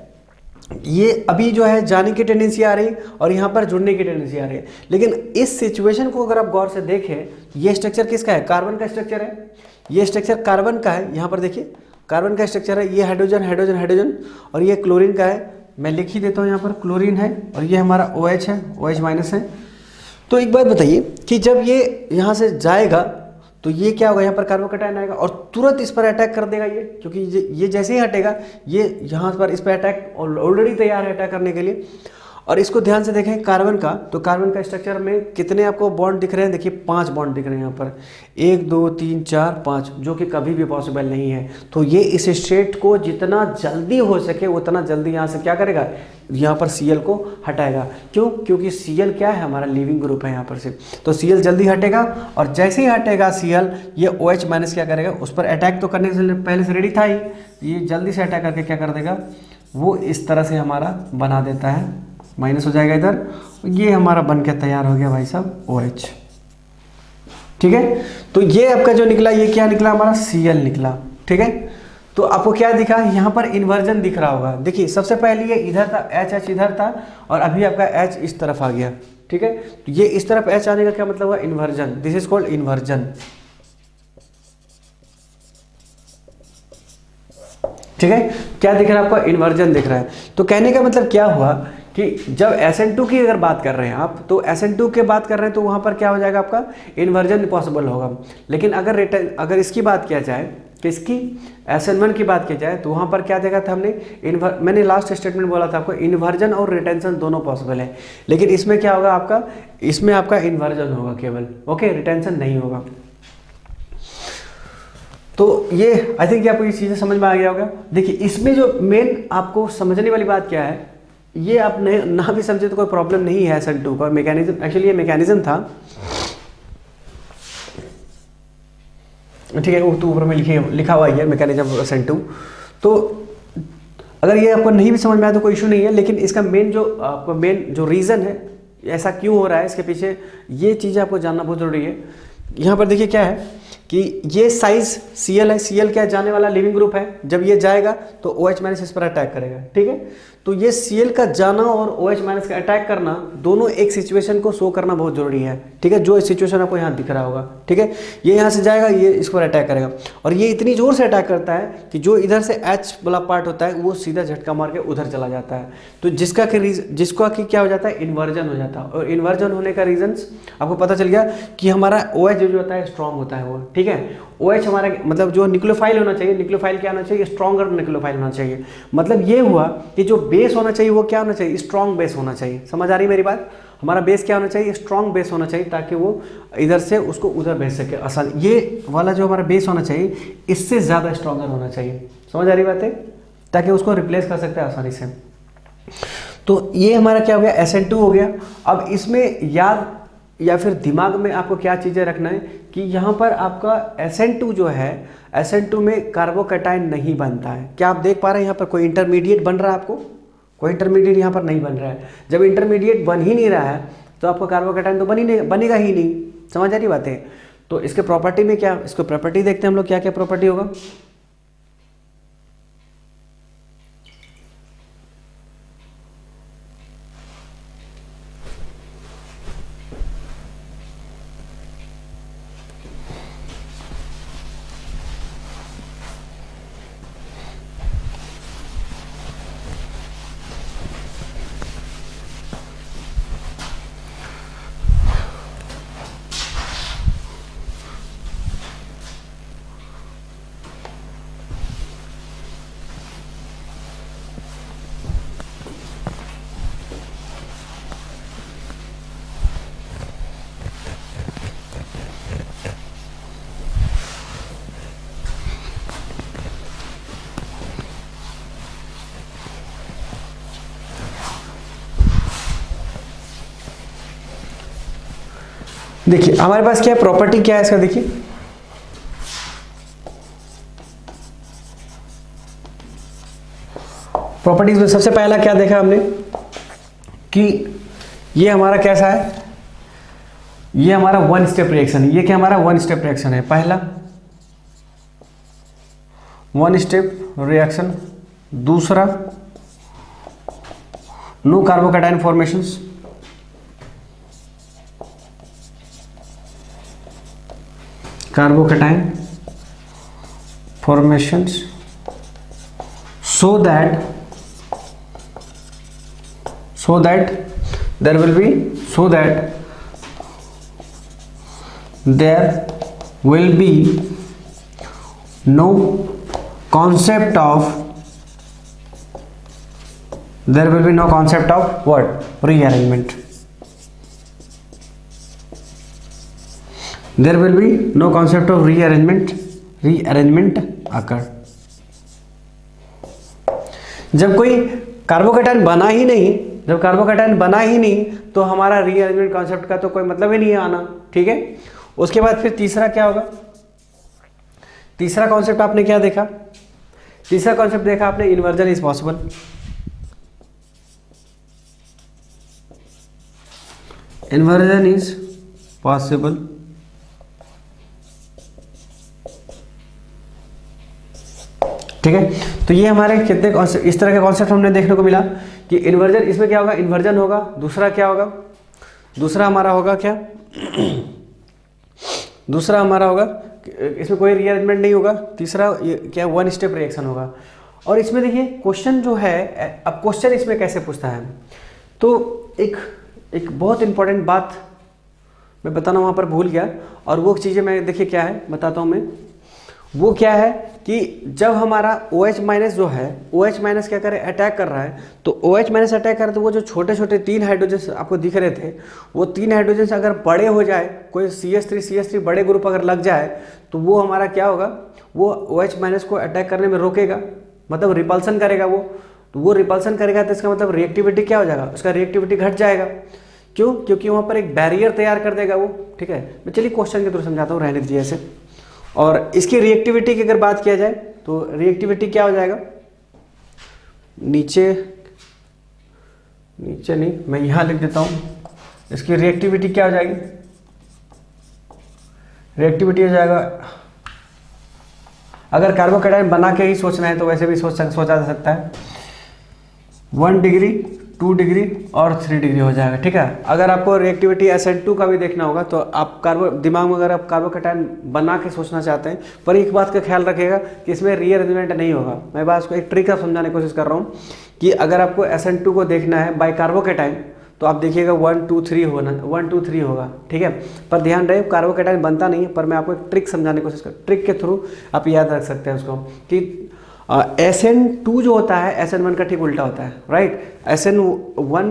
ये अभी जो है जाने की टेंडेंसी आ रही और यहाँ पर जुड़ने की टेंडेंसी आ रही है, लेकिन इस सिचुएशन को अगर आप गौर से देखें, ये स्ट्रक्चर किसका है, कार्बन का स्ट्रक्चर है, ये स्ट्रक्चर कार्बन का है, यहाँ पर देखिए कार्बन का स्ट्रक्चर है, ये हाइड्रोजन हाइड्रोजन हाइड्रोजन, और ये क्लोरीन का है, मैं लिख ही देता हूँ यहाँ पर क्लोरीन है, और ये हमारा OH है, OH माइनस है। तो एक बात बताइए कि जब ये यहाँ से जाएगा तो ये क्या होगा, यहाँ पर कार्बोकेटाइन आएगा और तुरंत इस पर अटैक कर देगा ये, क्योंकि ये जैसे ही हटेगा ये यहाँ पर इस पर अटैक ऑलरेडी तैयार है अटैक करने के लिए। और इसको ध्यान से देखें कार्बन का, तो कार्बन का स्ट्रक्चर में कितने आपको बॉन्ड दिख रहे हैं, देखिए 5 बॉन्ड दिख रहे हैं यहाँ पर, 1 2 3 4 5, जो कि कभी भी पॉसिबल नहीं है। तो ये इस स्टेट को जितना जल्दी हो सके उतना जल्दी यहाँ से क्या करेगा, यहाँ पर Cl को हटाएगा। क्यों, क्योंकि Cl क्या है, हमारा लिविंग ग्रुप है यहाँ पर से, तो Cl जल्दी हटेगा, और जैसे ही हटेगा Cl, ये OH माइनस क्या करेगा, उस पर अटैक तो करने से पहले से रेडी था ही, ये जल्दी से अटैक करके क्या कर देगा, वो इस तरह से हमारा बना देता है, माइनस हो जाएगा इधर, ये हमारा बन के तैयार हो गया भाई साहब OH, ठीक है। तो ये आपका जो निकला, ये क्या निकला हमारा, Cl निकला, ठीक है। तो आपको क्या दिखा, यहाँ पर इन्वर्जन दिख रहा होगा, देखिए सबसे पहले ये इधर था, H इधर था, और अभी आपका H इस तरफ आ गया, ठीक है। तो ये इस तरफ H आने का क्या मतलब हुआ, inversion, this is called inversion, ठीक है। क्या दिख रहा है आपका, इन्वर्जन दिख रहा है। तो कहने का मतलब क्या हुआ कि जब SN2 की अगर बात कर रहे हैं आप, तो SN2 की बात कर रहे हैं तो वहाँ पर क्या हो जाएगा आपका, इन्वर्जन पॉसिबल होगा। लेकिन अगर इसकी बात किया जाए, किसकी, SN1 की बात की जाए, तो वहाँ पर क्या देखा था हमने, मैंने लास्ट स्टेटमेंट बोला था आपको, इन्वर्जन और रिटेंशन दोनों पॉसिबल है, लेकिन इसमें क्या होगा आपका, इसमें आपका इन्वर्जन होगा केवल, ओके, रिटेंशन नहीं होगा। तो ये आई थिंक आपको ये चीज़ें समझ में आ गया होगा। देखिए इसमें जो मेन आपको समझने वाली बात क्या है, ये आप ना भी समझे तो कोई प्रॉब्लम नहीं है। SN2 का मैकेनिज्म, एक्चुअली ये मैकेनिज्म था, ठीक है, वो तो ऊपर में लिखा हुआ है मैकेनिज्म SN2। तो अगर ये आपको नहीं भी समझ में आया तो कोई इशू नहीं है, लेकिन इसका मेन जो रीज़न है, ऐसा क्यों हो रहा है इसके पीछे, ये चीज़ें आपको जानना बहुत ज़रूरी है। यहाँ पर देखिए क्या है कि ये साइज Cl है, Cl क्या जाने वाला लिविंग ग्रुप है, जब ये जाएगा तो OH माइनस इस पर अटैक करेगा, ठीक है। तो ये Cl का जाना और OH माइनस का अटैक करना, दोनों एक सिचुएशन को शो करना बहुत जरूरी है, ठीक है। जो सिचुएशन आपको यहाँ दिख रहा होगा, ठीक है, ये यहाँ से जाएगा, ये इस पर अटैक करेगा, और ये इतनी जोर से अटैक करता है कि जो इधर से H वाला पार्ट होता है वो सीधा झटका मार के उधर चला जाता है। तो जिसका कि क्या हो जाता है, इन्वर्जन हो जाता है। और इन्वर्जन होने का रीजंस आपको पता चल गया कि हमारा OH जो होता है स्ट्रॉन्ग होता है वो, ठीक है। OH हमारा मतलब जो न्यूक्लियोफाइल होना चाहिए, न्यूक्लियोफाइल क्या होना चाहिए, स्ट्रॉन्गर न्यूक्लियोफाइल होना चाहिए। मतलब ये हुआ कि जो बेस होना चाहिए वो क्या होना चाहिए, स्ट्रॉन्ग बेस होना चाहिए। समझ आ रही मेरी बात, हमारा बेस क्या होना चाहिए, स्ट्रॉन्ग बेस होना चाहिए, ताकि वो इधर से उसको उधर भेज सके आसान। ये वाला जो हमारा बेस होना चाहिए इससे ज़्यादा स्ट्रॉन्गर होना चाहिए, समझ आ रही बात है, ताकि उसको रिप्लेस कर सकते हैं आसानी से। तो ये हमारा क्या हो गया, SN2 हो गया। अब इसमें याद या फिर दिमाग में आपको क्या चीज़ें रखना है कि यहाँ पर आपका SN2 जो है, SN2 में कार्बोकैटायन नहीं बनता है। क्या आप देख पा रहे हैं यहाँ पर कोई इंटरमीडिएट बन रहा है आपको, कोई इंटरमीडिएट यहाँ पर नहीं बन रहा है। जब इंटरमीडिएट बन ही नहीं रहा है तो आपका कार्बोकैटायन तो बनेगा ही नहीं, समझ आ रही बातें। तो इसके प्रॉपर्टी में क्या, इसको प्रॉपर्टी देखते हैं हम लोग, क्या क्या प्रॉपर्टी होगा। देखिए हमारे पास क्या है, प्रॉपर्टी क्या है इसका, देखिए प्रॉपर्टीज में सबसे पहला क्या देखा हमने कि ये हमारा कैसा है, ये हमारा वन स्टेप रिएक्शन है। ये क्या हमारा वन स्टेप रिएक्शन है, पहला वन स्टेप रिएक्शन, दूसरा no carbocation formations, carbocation formations so that there will be no concept of what, rearrangement. There will be no concept of rearrangement occur. जब कोई कार्बोकैटायन बना ही नहीं, तो हमारा रीअरेंजमेंट कॉन्सेप्ट का तो कोई मतलब ही नहीं है आना, ठीक है। उसके बाद फिर तीसरा क्या होगा, तीसरा कॉन्सेप्ट आपने क्या देखा, तीसरा कॉन्सेप्ट देखा आपने, inversion is possible. Inversion is possible, ठीक है। तो ये हमारे कितने इस तरह के कॉन्सेप्ट हमने देखने को मिला कि इन्वर्जन, इसमें क्या होगा, इन्वर्जन होगा। दूसरा क्या होगा, दूसरा हमारा होगा क्या, दूसरा हमारा होगा इसमें कोई रीअरेंजमेंट नहीं होगा। तीसरा क्या, वन स्टेप रिएक्शन होगा। और इसमें देखिए क्वेश्चन जो है, अब क्वेश्चन इसमें कैसे पूछता है, तो एक बहुत इंपॉर्टेंट बात मैं बताना वहाँ पर भूल गया, और वो चीज़ें मैं देखिए क्या है बताता हूँ मैं। वो क्या है कि जब हमारा OH माइनस जो है, OH माइनस क्या करे, अटैक कर रहा है, तो OH माइनस अटैक कर, तो वो जो छोटे छोटे 3 हाइड्रोजन आपको दिख रहे थे, वो 3 हाइड्रोजन अगर बड़े हो जाए, कोई CH3 बड़े ग्रुप अगर लग जाए, तो वो हमारा क्या होगा, वो OH माइनस को अटैक करने में रोकेगा, मतलब रिपल्सन करेगा वो। तो वो रिपल्सन करेगा तो इसका मतलब रिएक्टिविटी क्या हो जाएगा, उसका रिएक्टिविटी घट जाएगा। क्यों, क्योंकि वहाँ पर एक बैरियर तैयार कर देगा वो, ठीक है। मैं चलिए क्वेश्चन के थ्रू समझाता हूँ, रहने दीजिए ऐसे। और इसकी रिएक्टिविटी की अगर बात किया जाए, तो रिएक्टिविटी क्या हो जाएगा, नीचे नहीं, मैं यहाँ लिख देता हूँ, इसकी रिएक्टिविटी क्या हो जाएगी, रिएक्टिविटी हो जाएगा, अगर कार्बोकैटायन बना के ही सोचना है तो वैसे भी सोचा जा सकता है, 1 डिग्री 2 डिग्री और 3 डिग्री हो जाएगा, ठीक है। अगर आपको रिएक्टिविटी SN2 का भी देखना होगा, तो आप दिमाग में अगर आप कार्बोकैटायन बना के सोचना चाहते हैं, पर एक बात का ख्याल रखिएगा कि इसमें रीअरेंजमेंट नहीं होगा। मैं बात को एक ट्रिक का समझाने की कोशिश कर रहा हूँ कि अगर आपको SN2 को देखना है बाय कार्बोकैटायन, तो आप देखिएगा 1 2 3 होगा, ठीक है। पर ध्यान रहे कार्बोकैटायन बनता नहीं है, पर मैं आपको एक ट्रिक समझाने की कोशिश कर, ट्रिक के थ्रू आप याद रख सकते हैं उसको, कि SN2 जो होता है SN1 का ठीक उल्टा होता है, राइट। SN1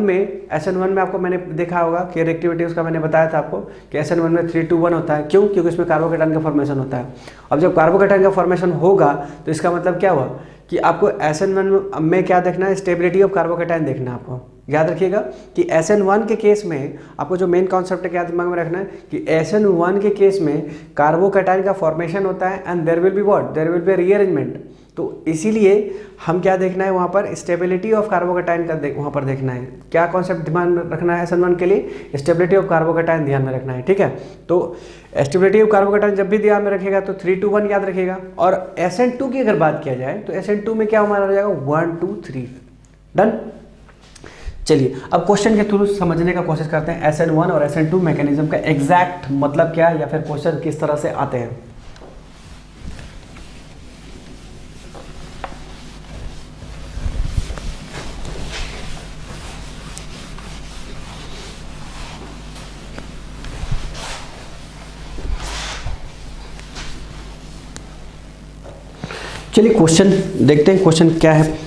में आपको मैंने देखा होगा कि रिएक्टिविटी उसका मैंने बताया था आपको कि SN1 में 3:1 होता है। क्यों? क्योंकि इसमें कार्बोकेटाइन का फॉर्मेशन होता है। अब जब कार्बोकेटाइन का फॉर्मेशन होगा तो इसका मतलब क्या हुआ कि आपको SN1 में क्या देखना है, स्टेबिलिटी ऑफ कार्बोकेटाइन देखना है आपको। याद रखिएगा कि SN1 के केस में आपको जो मेन कॉन्सेप्ट है क्या दिमाग में रखना है कि SN1 के केस में कार्बोकेटाइन का फॉर्मेशन होता है and there will be what, there will be rearrangement. तो इसीलिए हम क्या देखना है वहाँ पर, स्टेबिलिटी ऑफ कार्बोकेटाइन का वहाँ पर देखना है। क्या कॉन्सेप्ट ध्यान में रखना है SN1 के लिए, स्टेबिलिटी ऑफ कार्बोकेटाइन ध्यान में रखना है, ठीक है। तो स्टेबिलिटी ऑफ कार्बोकेटाइन जब भी ध्यान में रखेगा तो 3:1 याद रखेगा। और SN2 की अगर बात किया जाए तो SN2 में क्या हमारा हो जाएगा 1 2 3। डन। चलिए अब क्वेश्चन के थ्रू समझने का कोशिश करते हैं SN1 और SN2 मैकेनिज्म का एग्जैक्ट मतलब क्या है या फिर क्वेश्चन किस तरह से आते हैं। चलिए क्वेश्चन देखते हैं, क्वेश्चन क्या है।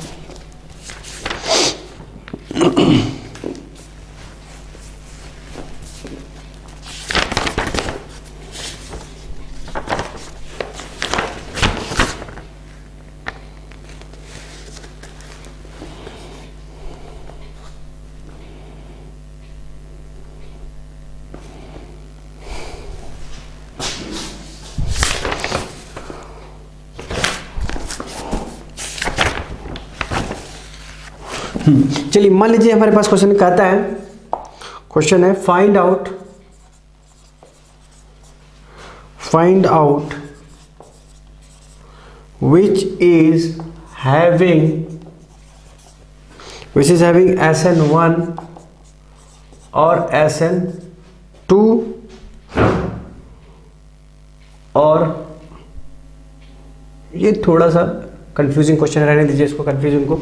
चलिए मान लीजिए हमारे पास क्वेश्चन कहता है, क्वेश्चन है find out which is having SN1 और SN2 और ये थोड़ा सा कंफ्यूजिंग क्वेश्चन रहने दीजिए इसको, कंफ्यूजन को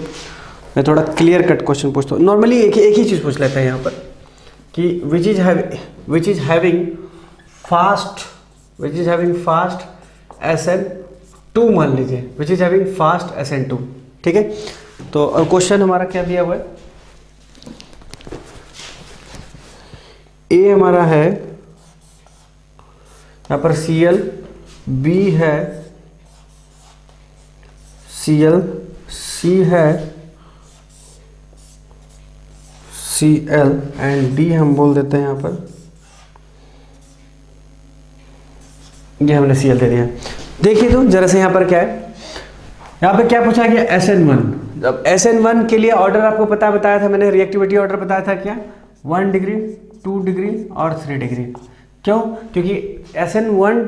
मैं थोड़ा क्लियर कट क्वेश्चन पूछता हूँ। नॉर्मली एक ही चीज़ पूछ लेते हैं यहाँ पर कि which is having fast SN2 मान लीजिए, which is having fast SN2, ठीक है। तो क्वेश्चन हमारा क्या दिया हुआ है, ए हमारा है यहाँ पर Cl, B है Cl, C है Cl एंड D हम बोल देते हैं यहाँ पर, ये हमने Cl दे दिया। देखिए तो जरा से यहाँ पर क्या है, यहाँ पे क्या पूछा गया SN1। अब SN1 के लिए ऑर्डर आपको बताया था मैंने, रिएक्टिविटी ऑर्डर बताया था क्या, 1 डिग्री 2 डिग्री और 3 डिग्री। क्यों? क्योंकि SN1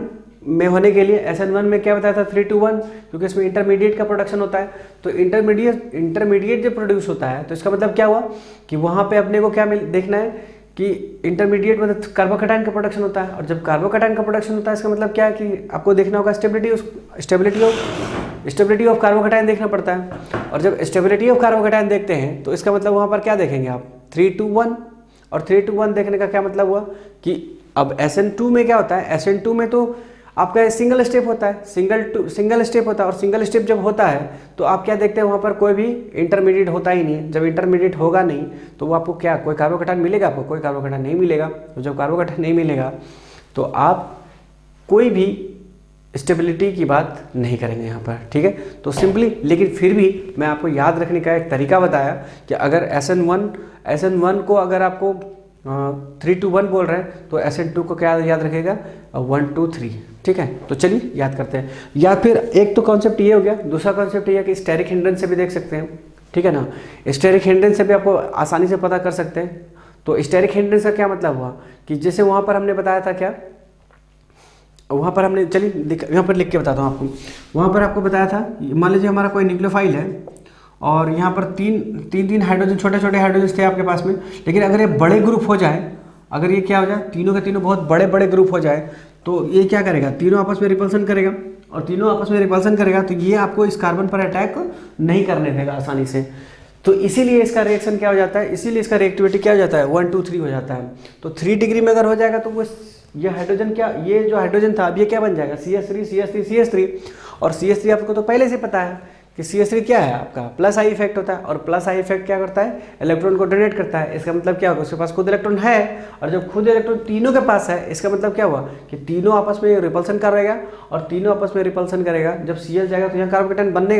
में होने के लिए SN1 में क्या बताया था 3:1, क्योंकि इसमें इंटरमीडिएट का प्रोडक्शन होता है। तो इंटरमीडिएट जब प्रोड्यूस होता है तो इसका मतलब क्या हुआ कि वहाँ पे अपने को क्या देखना है कि इंटरमीडिएट मतलब कार्बोकेटाइन का प्रोडक्शन होता है। और जब कार्बोकेटाइन का प्रोडक्शन होता है इसका मतलब क्या है कि आपको देखना होगा स्टेबिलिटी ऑफ कार्बोकेटाइन देखना पड़ता है। और जब स्टेबिलिटी ऑफ कार्बोकेटाइन देखते हैं तो इसका मतलब वहाँ पर क्या देखेंगे आप 3:1, और 3:1 देखने का क्या मतलब हुआ कि अब SN2 में क्या होता है, SN2 में तो आपका सिंगल स्टेप होता है, सिंगल स्टेप होता है। और सिंगल स्टेप जब होता है तो आप क्या देखते हैं वहाँ पर कोई भी इंटरमीडिएट होता ही नहीं है। जब इंटरमीडिएट होगा नहीं तो वो आपको क्या, कोई कार्बोकेटाइन मिलेगा, आपको कोई कार्बोकेटाइन नहीं मिलेगा। तो जब कार्बोकेटाइन नहीं मिलेगा तो आप कोई भी स्टेबिलिटी की बात नहीं करेंगे यहाँ पर, ठीक है। तो सिंपली, लेकिन फिर भी मैं आपको याद रखने का एक तरीका बताया कि अगर SN1 को अगर आपको 3:1 बोल रहे हैं तो SN2 को क्या याद रखेगा 1 2 3, ठीक है। तो चलिए याद करते हैं। या फिर एक तो कॉन्सेप्ट ये हो गया, दूसरा कॉन्सेप्ट ये है कि स्टेरिक हिंड्रेंस से भी देख सकते हैं, ठीक है ना। स्टेरिक हिंड्रेंस से भी आपको आसानी से पता कर सकते हैं। तो स्टेरिक हिंड्रेंस का क्या मतलब हुआ कि जैसे वहाँ पर हमने बताया था क्या, वहाँ पर हमने, चलिए यहाँ पर लिख के बताता हूँ आपको। वहाँ पर आपको बताया था, मान लीजिए हमारा कोई न्यूक्लियोफाइल है और यहाँ पर तीन हाइड्रोजन, छोटे छोटे हाइड्रोजन थे आपके पास में। लेकिन अगर ये बड़े ग्रुप हो जाए, अगर ये क्या हो जाए, तीनों के तीनों बहुत बड़े बड़े ग्रुप हो जाए तो ये क्या करेगा, तीनों आपस में रिपल्सन करेगा। और तीनों आपस में रिपल्सन करेगा तो ये आपको इस कार्बन पर अटैक नहीं करने देगा आसानी से। तो इसीलिए इसका रिएक्शन क्या हो जाता है, इसीलिए इसका रिएक्टिविटी क्या हो जाता है 1 2 3 हो जाता है। तो 3 डिग्री में अगर हो जाएगा तो वो ये हाइड्रोजन क्या, ये जो हाइड्रोजन था अब ये क्या बन जाएगा CH3 CH3 CH3। और CH3 आपको तो पहले से पता है कि CH3 क्या है आपका प्लस आई इफेक्ट होता है, और प्लस आई इफेक्ट क्या करता है, इलेक्ट्रॉन को डोनेट करता है। इसका मतलब क्या होगा, उसके पास खुद इलेक्ट्रॉन है, और जब खुद इलेक्ट्रॉन तीनों के पास है, इसका मतलब क्या हुआ कि तीनों आपस में रिपल्सन करेगा, और तीनों आपस में रिपल्सन करेगा, जब Cl जाएगा तो यहाँ कार्बोकेटायन बनने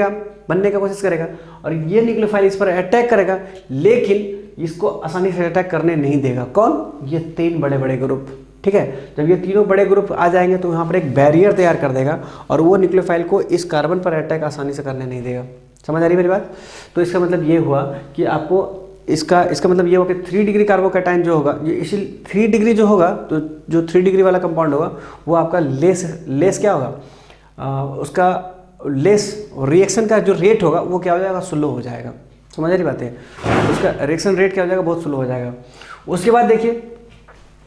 का कोशिश करेगा, और ये न्यूक्लियोफाइल इस पर अटैक करेगा, लेकिन इसको आसानी से अटैक करने नहीं देगा। कौन, ये 3 बड़े बड़े ग्रुप। ठीक है, जब ये तीनों बड़े ग्रुप आ जाएंगे तो यहाँ पर एक बैरियर तैयार कर देगा, और वो न्यूक्लियोफाइल को इस कार्बन पर अटैक आसानी से करने नहीं देगा। समझ आ रही मेरी बात? तो इसका मतलब ये हुआ कि आपको इसका मतलब ये होगा कि 3 डिग्री कार्बोकैटायन जो होगा, ये इसी 3 डिग्री जो होगा, तो जो 3 डिग्री वाला कंपाउंड होगा वो आपका लेस क्या होगा, उसका लेस रिएक्शन का जो रेट होगा वो क्या हो जाएगा, स्लो हो जाएगा। समझ आ रही बात है? उसका रिएक्शन रेट क्या हो जाएगा, बहुत स्लो हो जाएगा। उसके बाद देखिए,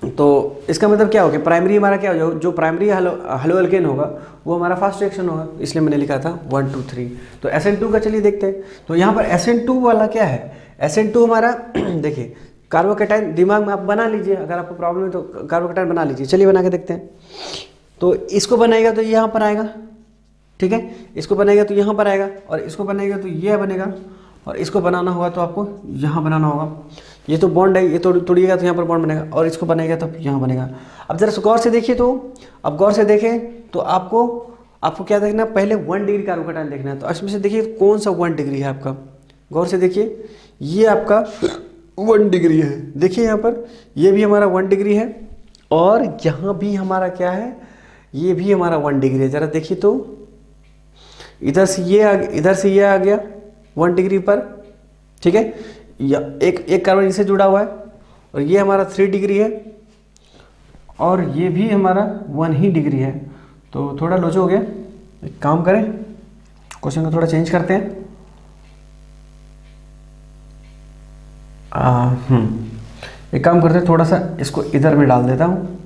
तो इसका मतलब क्या होगा, प्राइमरी हमारा क्या हो जाएगा, जो प्राइमरी हेलो एल्केन होगा वो हमारा फास्ट रिएक्शन होगा, इसलिए मैंने लिखा था 1 2 3। तो SN2 का चलिए देखते हैं। तो यहाँ पर SN2 वाला क्या है, SN2 हमारा देखिए कार्बोकैटायन दिमाग में आप बना लीजिए, अगर आपको प्रॉब्लम है तो कार्बोकैटायन बना लीजिए। चलिए बना के देखते हैं। तो इसको बनाएगा तो यहाँ पर आएगा, ठीक है, इसको बनाएगा तो यहाँ पर आएगा, और इसको बनाएगा तो ये बनेगा, और इसको बनाना होगा तो आपको यहाँ बनाना होगा। ये तो बॉन्ड है, ये तोड़िएगा तो यहाँ पर बॉन्ड बनेगा, और इसको बनाएगा तो यहाँ बनेगा। अब जरा गौर से देखिए, तो अब गौर से देखें तो आपको क्या देखना, पहले 1 डिग्री कार्बोकैटायन देखना है। तो इसमें से देखिए कौन सा 1 डिग्री है आपका, गौर से देखिए, ये आपका 1 डिग्री है। देखिए यहाँ पर ये भी हमारा 1 डिग्री है, और यहाँ भी हमारा क्या है, ये भी हमारा 1 डिग्री है। ज़रा देखिए तो इधर से ये आ गया 1 डिग्री पर, ठीक है, या एक कार्बन इससे जुड़ा हुआ है, और ये हमारा 3 डिग्री है, और ये भी हमारा 1 ही डिग्री है। तो थोड़ा लोचो हो गया, एक काम करें, क्वेश्चन को थोड़ा चेंज करते हैं। एक काम करते हैं, थोड़ा सा इसको इधर में डाल देता हूँ।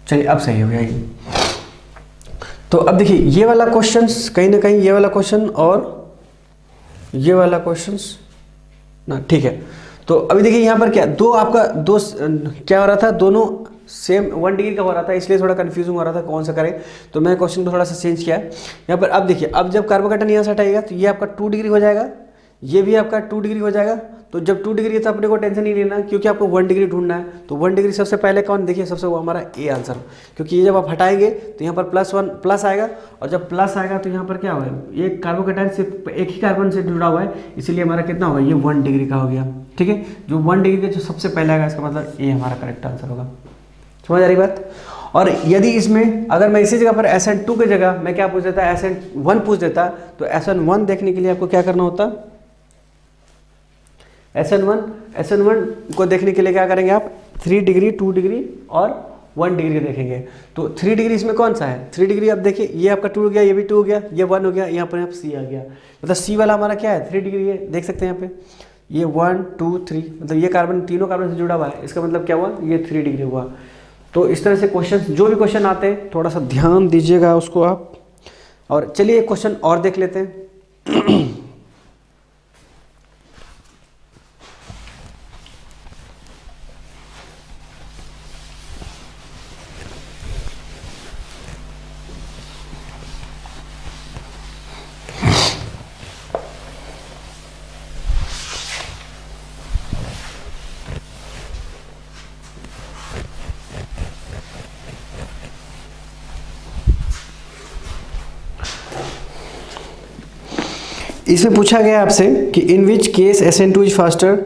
चलिए अब सही हो गया ये। तो अब देखिए ये वाला क्वेश्चन कहीं ना कहीं, ये वाला क्वेश्चन और ये वाला क्वेश्चंस ना, ठीक है। तो अभी देखिए यहाँ पर क्या क्या हो रहा था, दोनों सेम 1 डिग्री का हो रहा था, इसलिए थोड़ा कंफ्यूजिंग हो रहा था कौन सा करें। तो मैं क्वेश्चन को थोड़ा सा चेंज किया यहाँ पर। अब देखिए, अब जब कार्बोकैटायन यहाँ से हटाएगा तो ये आपका 2 डिग्री हो जाएगा, ये भी आपका 2 डिग्री हो जाएगा। तो जब 2 डिग्री है तो अपने को टेंशन नहीं लेना, क्योंकि आपको 1 डिग्री ढूंढना है। तो 1 डिग्री सबसे पहले कौन, देखिए सबसे वो हमारा ए आंसर, क्योंकि ये जब आप हटाएंगे तो यहाँ पर प्लस आएगा, और जब प्लस आएगा तो यहाँ पर क्या होगा, ये कार्बोकैटायन सिर्फ एक ही कार्बन से जुड़ा हुआ है, इसीलिए हमारा कितना होगा, ये 1 डिग्री का हो गया। ठीक है, जो 1 डिग्री का जो सबसे पहले आएगा, इसका मतलब ये हमारा करेक्ट आंसर होगा। समझ आ रही बात? और यदि इसमें अगर मैं इसी जगह पर SN2 की जगह मैं क्या पूछ देता, SN1 पूछ देता, तो SN1 देखने के लिए आपको क्या करना होता, SN1 को देखने के लिए क्या करेंगे आप, 3 डिग्री 2 डिग्री और 1 डिग्री देखेंगे। तो 3 डिग्री इसमें कौन सा है, 3 डिग्री अब देखिए, ये आपका 2 हो गया, ये भी 2 हो गया, ये 1 हो गया, यहाँ पर C आ गया। मतलब C वाला हमारा क्या है, 3 डिग्री है। देख सकते हैं यहाँ पे ये 1 2 3, मतलब ये कार्बन तीनों कार्बन से जुड़ा हुआ है, इसका मतलब क्या हुआ, ये 3 डिग्री हुआ। तो इस तरह से क्वेश्चन, जो भी क्वेश्चन आते हैं थोड़ा सा ध्यान दीजिएगा उसको आप। और चलिए एक क्वेश्चन और देख लेते हैं। इसमें पूछा गया आपसे कि इन which case SN2 is faster,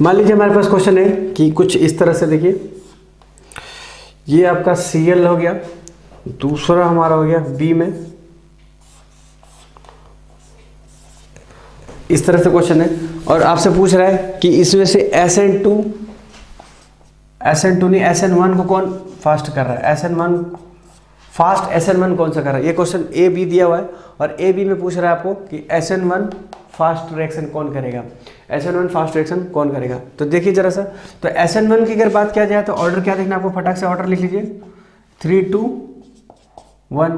मान लीजिए हमारे पास क्वेश्चन है कि कुछ इस तरह से, देखिए ये आपका Cl हो गया, दूसरा हमारा हो गया B में, इस तरह से क्वेश्चन है, और आपसे पूछ रहा है कि इसमें से SN2 नहीं SN1 को कौन फास्ट कर रहा है, SN1 कौन सा कर रहा है। ये क्वेश्चन A B दिया हुआ है, और A B में पूछ रहा है आपको कि SN1 फास्ट रिएक्शन कौन करेगा, SN1 फास्ट रिएक्शन कौन करेगा। तो देखिए जरा सा, तो SN1 की अगर बात किया जाए तो ऑर्डर क्या देखना आपको, फटाक से ऑर्डर लिख लीजिए 3 2 1।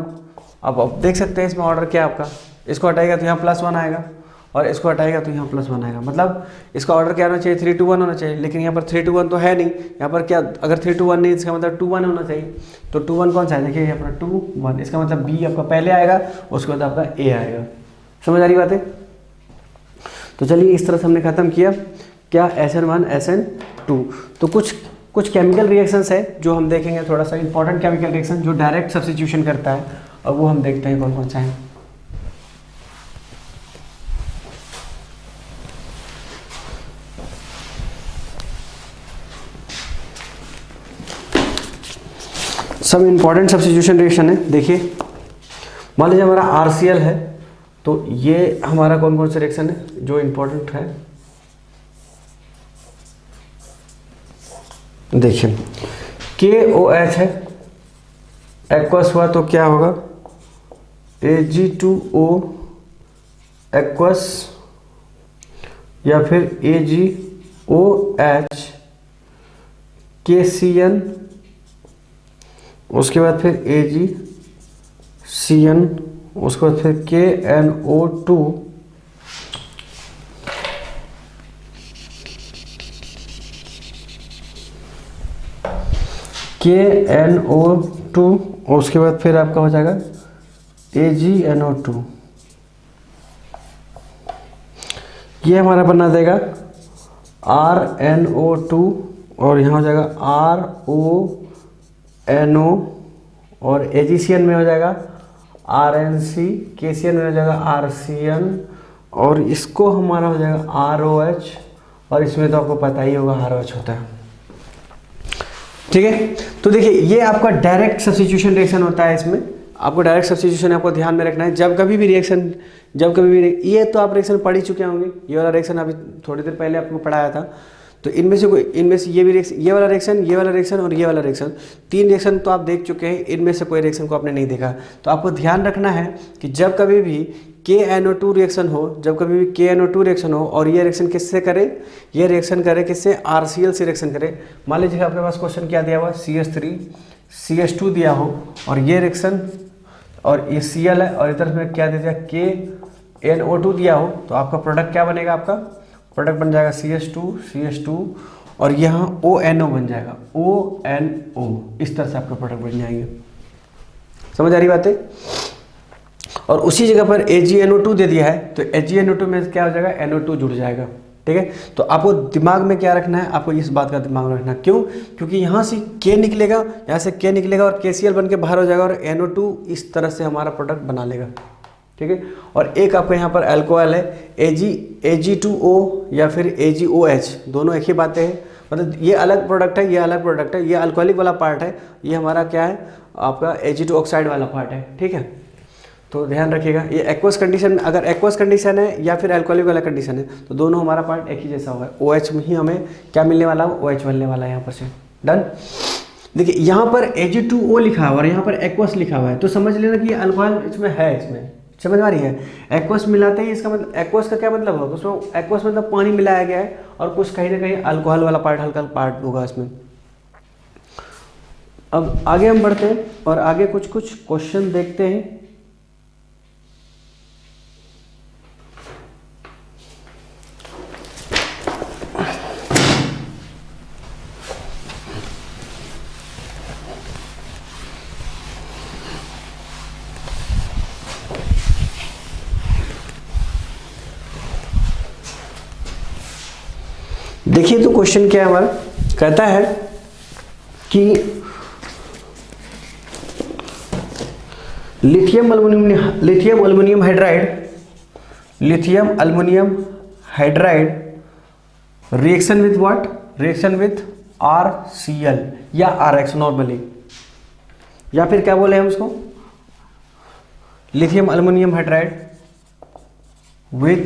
अब देख सकते हैं इसमें ऑर्डर क्या है आपका, इसको हटाएगा तो यहाँ +1 आएगा और इसको हटाएगा तो यहाँ +1 आएगा। मतलब इसका ऑर्डर क्या होना चाहिए, 3 2 1 होना चाहिए, लेकिन यहाँ पर 3 2 1 तो है नहीं। यहाँ पर क्या, अगर 3 2 1 नहीं, इसका मतलब 2 1 होना चाहिए। तो 2 1 कौन सा है, देखिए यहाँ पर 2 1, इसका मतलब B आपका पहले आएगा, उसके बाद आपका A आएगा। समझ आ रही बात है। तो चलिए इस तरह से हमने खत्म किया क्या, SN1 SN2। तो कुछ केमिकल रिएक्शंस है जो हम देखेंगे, थोड़ा सा इंपॉर्टेंट केमिकल रिएक्शन जो डायरेक्ट सब्स्टिट्यूशन करता है, और वो हम देखते हैं कौन कौन सा है। सब इंपॉर्टेंट सब्स्टिट्यूशन रिएक्शन है। देखिए मान लीजिए हमारा RCl है, तो ये हमारा कौन कौन सा रिएक्शन है जो इंपॉर्टेंट है। देखिए KOH है, एक्वस हुआ तो क्या होगा, Ag2O एक्वस, या फिर AgOH KCN, उसके बाद फिर AgCN, उसके बाद फिर KNO2, KNO2, और उसके बाद फिर आपका हो जाएगा AgNO2। ये हमारा बना देगा RNO2, और यहाँ हो जाएगा RONO, और AgCN में हो जाएगा RNC, KCN में हो जाएगा RCN, और इसको हमारा हो जाएगा ROH, और इसमें तो आपको पता ही होगा ROH होता है। ठीक है, तो देखिए ये आपका डायरेक्ट सब्स्टिट्यूशन रिएक्शन होता है। इसमें आपको डायरेक्ट सब्स्टिट्यूशन आपको ध्यान में रखना है। जब कभी भी ये तो आप रिएक्शन पढ़ ही चुके होंगे, ये वाला रिएक्शन अभी थोड़ी देर पहले आपको पढ़ाया था। तो इनमें से ये भी रिएक्शन, ये वाला रिएक्शन और ये वाला रिएक्शन, 3 रिएक्शन तो आप देख चुके हैं। इनमें से कोई रिएक्शन को आपने नहीं देखा, तो आपको ध्यान रखना है कि जब कभी भी KNO2 रिएक्शन हो, और ये रिएक्शन किससे करे, ये रिएक्शन करे किससे, RCl से रिएक्शन करे। मान लीजिए आपके पास क्वेश्चन क्या दिया हुआ, CH3 CH2 दिया हो, और ये रिएक्शन, और ये Cl है, और इधर में क्या दे दिया, KNO2 दिया हो, तो आपका प्रोडक्ट क्या बनेगा, आपका प्रोडक्ट बन जाएगा CH2, और यहाँ ONO बन जाएगा, ONO। इस तरह से आपका प्रोडक्ट बन जाएंगे। समझ आ रही बात है। और उसी जगह पर AgNO2 दे दिया है, तो AgNO2 में क्या हो जाएगा, NO2 जुड़ जाएगा। ठीक है, तो आपको दिमाग में क्या रखना है, आपको इस बात का दिमाग में रखना। क्यों, क्योंकि यहाँ से K निकलेगा, और KCl बन के बाहर हो जाएगा, और NO2 इस तरह से हमारा प्रोडक्ट बना लेगा। ठीक है, और एक आपको यहाँ पर अल्कोहल है Ag2O या फिर AgOH, दोनों एक ही बातें हैं। मतलब ये अलग प्रोडक्ट है, ये अलग प्रोडक्ट है, ये अल्कोहलिक वाला पार्ट है, ये हमारा क्या है, आपका Ag2 ऑक्साइड वाला पार्ट है। ठीक है, तो ध्यान रखिएगा, ये एक्वस कंडीशन, अगर एक्वस कंडीशन है या फिर अल्कोहलिक वाला कंडीशन है, तो दोनों हमारा पार्ट एक ही जैसा होगा। OH में ही हमें क्या मिलने वाला है, OH मिलने वाला है यहाँ पर से। डन। देखिए यहाँ पर Ag2O लिखा हुआ है और यहाँ पर एक्वस लिखा हुआ है, तो समझ लेना कि अल्कोहल इसमें है। इसमें समझ आ रही है, एक्वस मिलाते ही इसका मतलब, एक्वस का क्या मतलब होगा, उसमें एक्वस मतलब पानी मिलाया गया है, और कुछ कहीं ना कहीं अल्कोहल वाला पार्ट, हल्का पार्ट होगा इसमें। अब आगे हम बढ़ते हैं और आगे कुछ क्वेश्चन देखते हैं। देखिए तो क्वेश्चन क्या है हमारा, कहता है कि lithium aluminium hydride reaction with what, reaction with RCl या RX नॉर्मली, या फिर क्या बोले हम उसको, lithium aluminium hydride with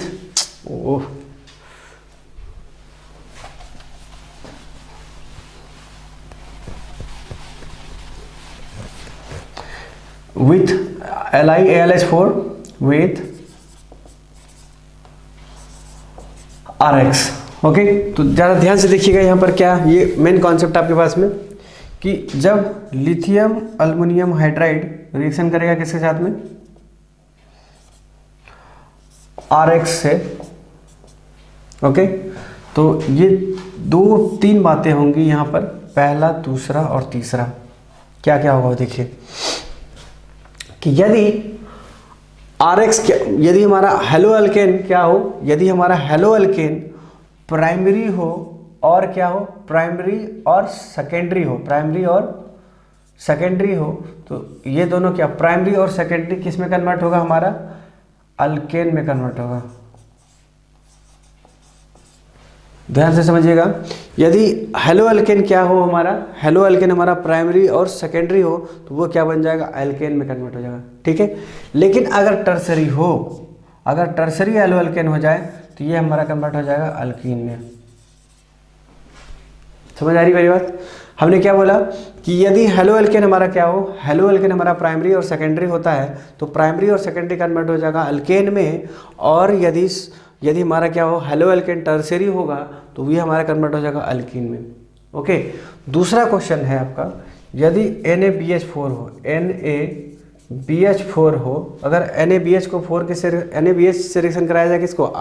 with LiAlH4 with RX। Okay, तो ज़्यादा ध्यान से देखिएगा यहाँ पर क्या ये मेन कॉन्सेप्ट आपके पास में कि जब लिथियम अल्युमिनियम हाइड्राइड रिएक्शन करेगा किसके साथ में, RX से। ओके, तो ये 2-3 बातें होंगी यहाँ पर, पहला, दूसरा और तीसरा। क्या क्या होगा देखिए कि यदि RX यदि हमारा हेलो एल्केन क्या हो, यदि हमारा हेलो एल्केन प्राइमरी हो और क्या हो, प्राइमरी और सेकेंडरी हो, प्राइमरी और सेकेंडरी हो, तो ये दोनों क्या, प्राइमरी और सेकेंडरी किस में कन्वर्ट होगा, हमारा अल्केन में कन्वर्ट होगा। ध्यान से समझिएगा, यदि हेलो एल्केन क्या हो, हमारा हेलो एल्केन हमारा प्राइमरी और सेकेंडरी हो तो वो क्या बन जाएगा, एल्केन में कन्वर्ट हो जाएगा। ठीक है, लेकिन अगर टर्सरी हो, अगर टर्सरी हेलो एल्केन हो जाए तो ये हमारा कन्वर्ट हो जाएगा अल्कीन में। समझ आ रही मेरी बात? हमने क्या बोला कि यदि हेलो एल्केन हमारा क्या हो, हेलो एल्केन हमारा प्राइमरी और सेकेंडरी होता है तो प्राइमरी और सेकेंडरी कन्वर्ट हो जाएगा अल्केन में, और यदि हमारा क्या हो, हेलो एल्केन टर्सरी होगा तो ये हमारा कन्वर्ट हो जाएगा अल्कीन में। ओके, दूसरा क्वेश्चन है आपका, यदि NaBH4 हो, NaBH4 हो, अगर NaBH को 4 के NaBH से रिएक्शन कराया जाए किसको,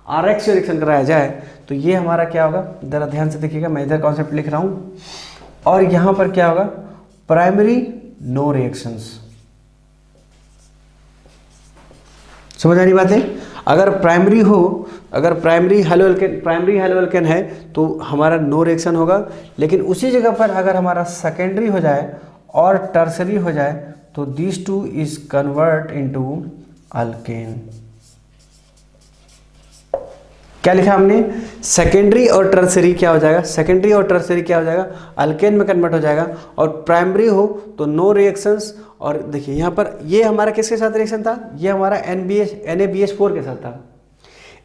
RX से रिएक्शन कराया जाए तो ये हमारा क्या होगा, ज़रा ध्यान से देखिएगा, मैं इधर कॉन्सेप्ट लिख रहा हूँ, और यहाँ पर क्या होगा, प्राइमरी नो रिएक्शंस। समझ आ रही बात है? अगर प्राइमरी हो, अगर प्राइमरी हेलो एल्केन है तो हमारा नो रिएक्शन होगा, लेकिन उसी जगह पर अगर हमारा सेकेंडरी हो जाए और टर्सरी हो जाए तो this two is convert into alkane. क्या लिखा हमने, सेकेंडरी और टर्सरी क्या हो जाएगा, सेकेंडरी और टर्सरी क्या हो जाएगा, अल्केन में कन्वर्ट हो जाएगा, और प्राइमरी हो तो नो रिएक्शंस। और देखिए यहाँ पर ये हमारा किसके साथ रिएक्शन था, ये हमारा NaBH4 के साथ था।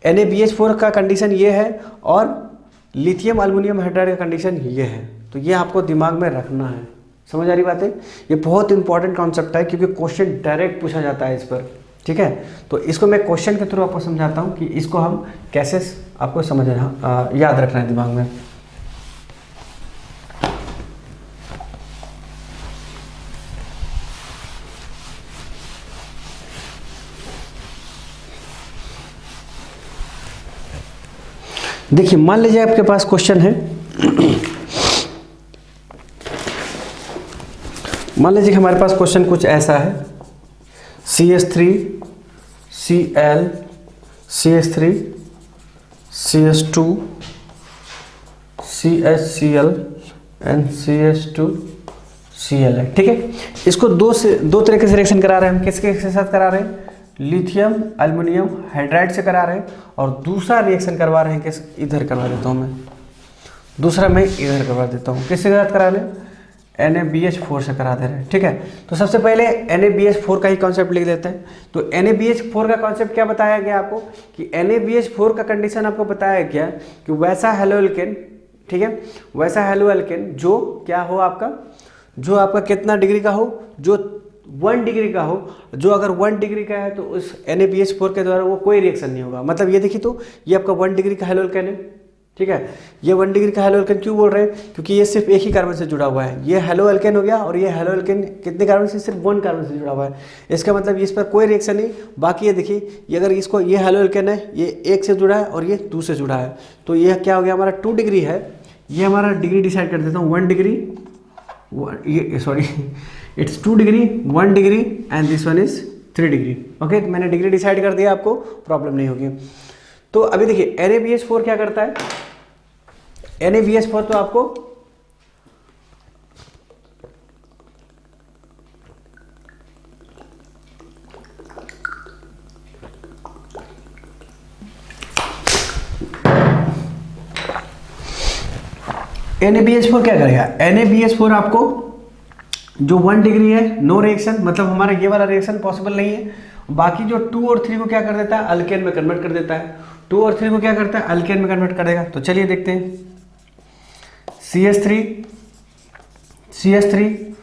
NaBH4 का कंडीशन ये है और लिथियम अल्युमिनियम हाइड्राइड का कंडीशन ये है, तो ये आपको दिमाग में रखना है। समझ आ रही बात है? ये बहुत इंपॉर्टेंट कॉन्सेप्ट है क्योंकि क्वेश्चन डायरेक्ट पूछा जाता है इस पर। ठीक है, तो इसको मैं क्वेश्चन के थ्रू आपको समझाता हूँ कि इसको हम कैसे आपको समझना, याद रखना है दिमाग में। देखिए, मान लीजिए आपके पास क्वेश्चन है, मान लीजिए कि हमारे पास क्वेश्चन कुछ ऐसा है, CH3 Cl CH3 CH2 CHCl and CH2 Cl है। ठीक है, इसको दो तरीके से रिएक्शन करा रहे हैं हम। किसके साथ करा रहे हैं, लिथियम अल्युमिनियम हाइड्राइड से करा रहे हैं, और दूसरा रिएक्शन करवा रहे हैं किस, इधर करवा देता हूँ मैं, दूसरा मैं इधर करवा देता हूँ। किसके साथ करा रहे हैं, NaBH4 से करा दे रहे हैं। ठीक है, तो सबसे पहले NaBH4 का ही कॉन्सेप्ट लिख देते हैं। तो NaBH4 का कॉन्सेप्ट क्या बताया गया आपको कि NaBH4 का कंडीशन आपको बताया गया कि वैसा हेलो एल्केन, ठीक है, वैसा हेलो एल्केन जो क्या हो आपका, जो आपका कितना डिग्री का हो, जो 1 डिग्री का हो, जो अगर 1 डिग्री का है तो उस NaBH4 के द्वारा वो कोई रिएक्शन नहीं होगा। मतलब ये देखिए, तो ये आपका 1 डिग्री का हेलो एल्केन है। ठीक है, ये 1 डिग्री का हेलो एल्केन क्यों बोल रहे हैं, क्योंकि ये सिर्फ एक ही कार्बन से जुड़ा हुआ है। ये हेलो एल्केन हो गया, और ये हेलो एल्केन कितने कार्बन से, सिर्फ 1 कार्बन से जुड़ा हुआ है। इसका मतलब इस पर कोई रिएक्शन नहीं। बाकी ये देखिए, ये अगर इसको, ये हेलो एल्केन है, ये 1 से जुड़ा है और ये 2 से जुड़ा है, तो ये क्या हो गया, हमारा 2 डिग्री है। ये हमारा डिग्री डिसाइड कर देता हूँ, 1 डिग्री, ये sorry it's 2 degree, 1 degree and this one is 3 degree. Okay, मैंने डिग्री डिसाइड कर दिया, आपको प्रॉब्लम नहीं होगी। तो अभी देखिए NaBH4 क्या करता है, NaBH4 तो आपको NaBH4 क्या करेगा, NaBH4 आपको जो 1 डिग्री है, नो रिएक्शन, मतलब हमारा ये वाला रिएक्शन पॉसिबल नहीं है। बाकी जो 2 और 3 को क्या कर देता है, अल्केन में कन्वर्ट कर देता है। 2 और 3 को क्या करता है, अल्केन में कन्वर्ट कर देगा। तो चलिए देखते हैं, CH3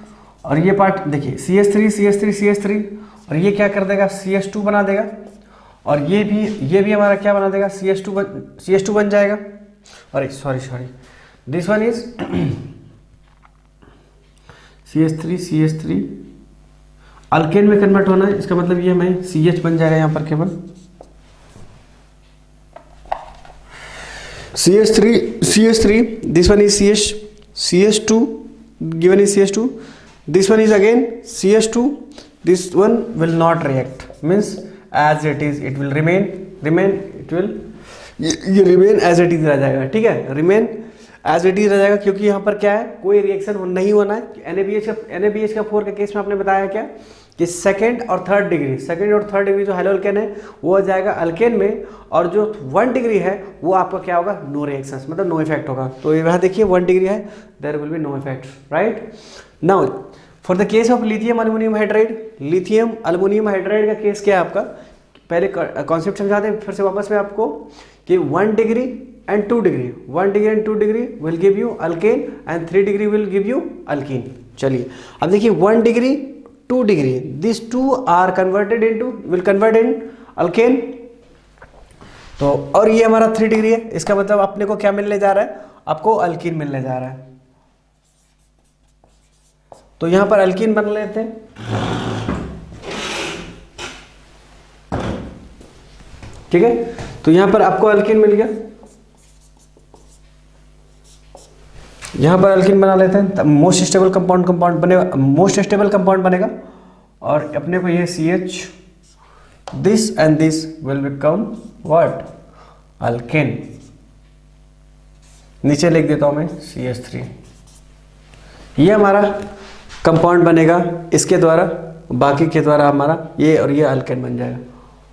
और ये पार्ट देखिए, CH3 और ये क्या कर देगा, CH2 बना देगा, और ये भी हमारा क्या बना देगा, CH2 बन जाएगा। अरे sorry this one is CH3 alkane में कन्वर्ट होना है, इसका मतलब ये हमें CH बन जाएगा यहाँ पर केवल CH3 this one is CH2 given is CH2, this one is again CH2, this one will not react, means as it is it will remain it will ये remain as it is रह जाएगा, ठीक है, remain as it is रह जाएगा, क्योंकि यहाँ पर क्या है, कोई रिएक्शन नहीं होना है। NaBH का 4 के केस में आपने बताया क्या कि सेकेंड और थर्ड डिग्री जो हेलोअल्केन है वो हो जाएगा अल्केन में, और जो 1 डिग्री है वो आपका क्या होगा, नो रिएक्शंस, मतलब नो इफेक्ट होगा। तो यहाँ देखिए 1 डिग्री है, there will be no effect, right. Now for the case of lithium aluminium hydride का केस क्या है आपका, पहले कॉन्सेप्ट समझा दें फिर से वापस में आपको कि 1 degree and 2 degree will give you alkane and 3 degree will give you alkene. चलिए अब देखिए 1 degree 2 degree, this 2 are will convert in alkane. तो और ये हमारा 3 डिग्री है, इसका मतलब अपने को क्या मिलने जा रहा है, आपको अल्कीन मिलने जा रहा है। तो यहां पर अल्कीन बन लेते हैं, ठीक है। तो यहां पर आपको अल्कीन मिल गया, यहां पर अल्कीन बना लेते हैं, मोस्ट स्टेबल कंपाउंड बनेगा, और अपने को ये CH this and this will become what, alkane. नीचे लिख देता हूं मैं CH3, ये हमारा कंपाउंड बनेगा, इसके द्वारा बाकी के द्वारा हमारा ये और ये अल्केन बन जाएगा।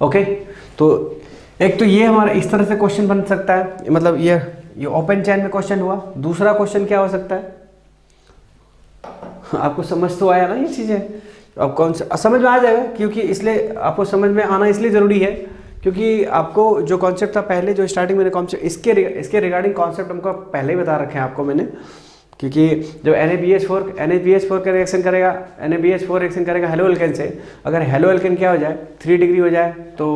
ओके, तो एक तो ये हमारा इस तरह से क्वेश्चन बन सकता है, मतलब ये ओपन चेन में क्वेश्चन हुआ। दूसरा क्वेश्चन क्या हो सकता है, आपको समझ तो आया ना ये चीजें, अब कौन सा समझ में आ जाएगा, क्योंकि इसलिए आपको समझ में आना इसलिए जरूरी है क्योंकि आपको जो कॉन्सेप्ट था पहले, जो स्टार्टिंग मैंने कॉन्सेप्ट इसके रिगार्डिंग कॉन्सेप्ट हमको पहले ही बता रखे हैं आपको मैंने, क्योंकि जब NaBH4 का रिएक्शन करेगा, NaBH4 रिएक्शन करेगा हेलोअल्केन से, अगर हेलोअल्केन क्या हो जाए 3 डिग्री हो जाए तो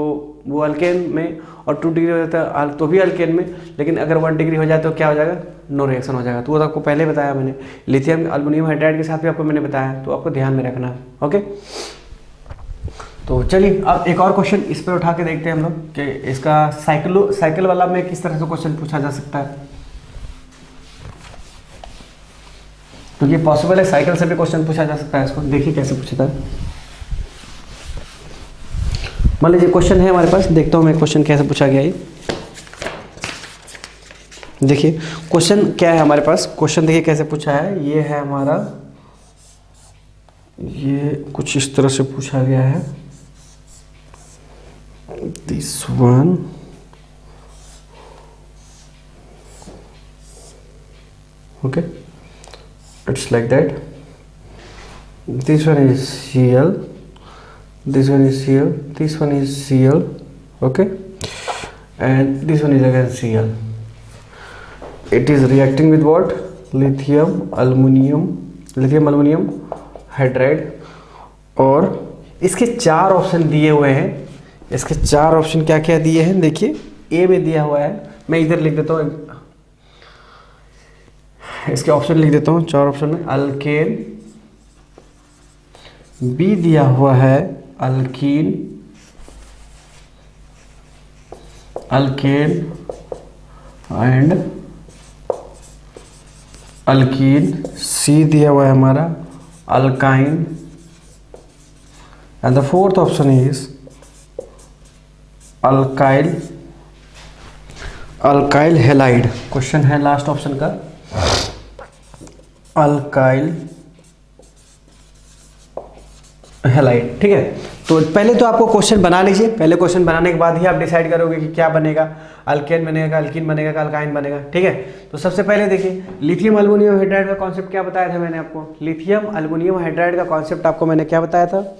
वो अल्केन में, और 2 डिग्री हो जाता है तो भी अल्केन में, लेकिन अगर 1 डिग्री हो जाए तो क्या हो जाएगा, नो रिएक्शन हो जाएगा। तो वो तो आपको पहले बताया मैंने, लिथियम अल्युमिनियम हाइड्राइड के साथ भी आपको मैंने बताया, तो आपको ध्यान में रखना है। ओके, तो चलिए अब एक और क्वेश्चन इस पर उठा के देखते हैं हम लोग कि इसका साइकिल वाला में किस तरह से क्वेश्चन पूछा जा सकता है। तो ये पॉसिबल है, साइकिल से भी क्वेश्चन पूछा जा सकता है इसको। देखिए कैसे पूछता है, मान लीजिए क्वेश्चन है हमारे पास, देखता हूँ मैं क्वेश्चन कैसे पूछा गया है। देखिए क्वेश्चन क्या है हमारे पास, क्वेश्चन देखिए कैसे पूछा है। ये है हमारा, ये कुछ इस तरह से पूछा गया है, this one, okay, it's like that, this one is Cl, this one is Cl, this one is Cl, okay, and this one is again Cl. It is reacting with what, lithium aluminum hydride, और इसके 4 ऑप्शन दिए हुए हैं। इसके 4 ऑप्शन क्या क्या दिए हैं, देखिए ए में दिया हुआ है, मैं इधर लिख देता हूँ, इसके ऑप्शन लिख देता हूँ 4 ऑप्शन में, अल्केन, बी दिया हुआ है अल्कीन, एंड अल्कीन, सी दिया हुआ है हमारा alkyne, and the 4th option is alkyl halide. Question है लास्ट ऑप्शन का, अल्काइल हेलाइड, ठीक है। तो पहले तो आपको क्वेश्चन बना लीजिए, पहले क्वेश्चन बनाने के बाद ही आप डिसाइड करोगे कि क्या बनेगा, अल्केन बनेगा, अल्कीन बनेगा, अल्काइन बनेगा, ठीक है। तो सबसे पहले देखिए लिथियम अल्युमिनियम हाइड्राइड का कॉन्सेप्ट क्या बताया था मैंने आपको, लिथियम अल्युमिनियम हाइड्राइड का कॉन्सेप्ट आपको मैंने क्या बताया था,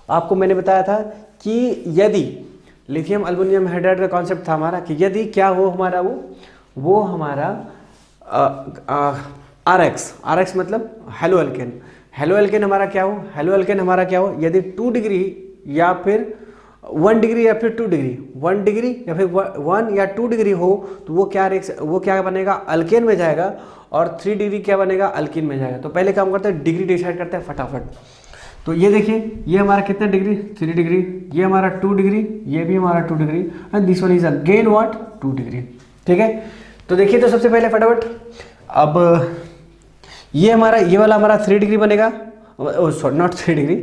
आपको मैंने बताया था कि यदि लिथियम अल्युमिनियम हाइड्राइड का कॉन्सेप्ट था हमारा कि यदि क्या हो हमारा वो हमारा RX मतलब हेलोअल्केन हमारा क्या हो, यदि 2 डिग्री या फिर 1 डिग्री या फिर 2 डिग्री, 1 डिग्री या फिर 1 या 2 डिग्री हो तो वो क्या बनेगा, अल्केन में जाएगा, और 3 डिग्री क्या बनेगा, अल्कीन में जाएगा। तो पहले काम करते हैं, डिग्री डिसाइड करते हैं फटाफट। तो ये देखिए, ये हमारा कितना डिग्री, 3 डिग्री, ये हमारा 2 डिग्री, ये भी हमारा 2 degree, and this one is again what, 2 degree. ठीक है, तो देखिए तो सबसे पहले फटाफट, अब ये वाला हमारा 3 डिग्री बनेगा, सॉरी नॉट 3 डिग्री,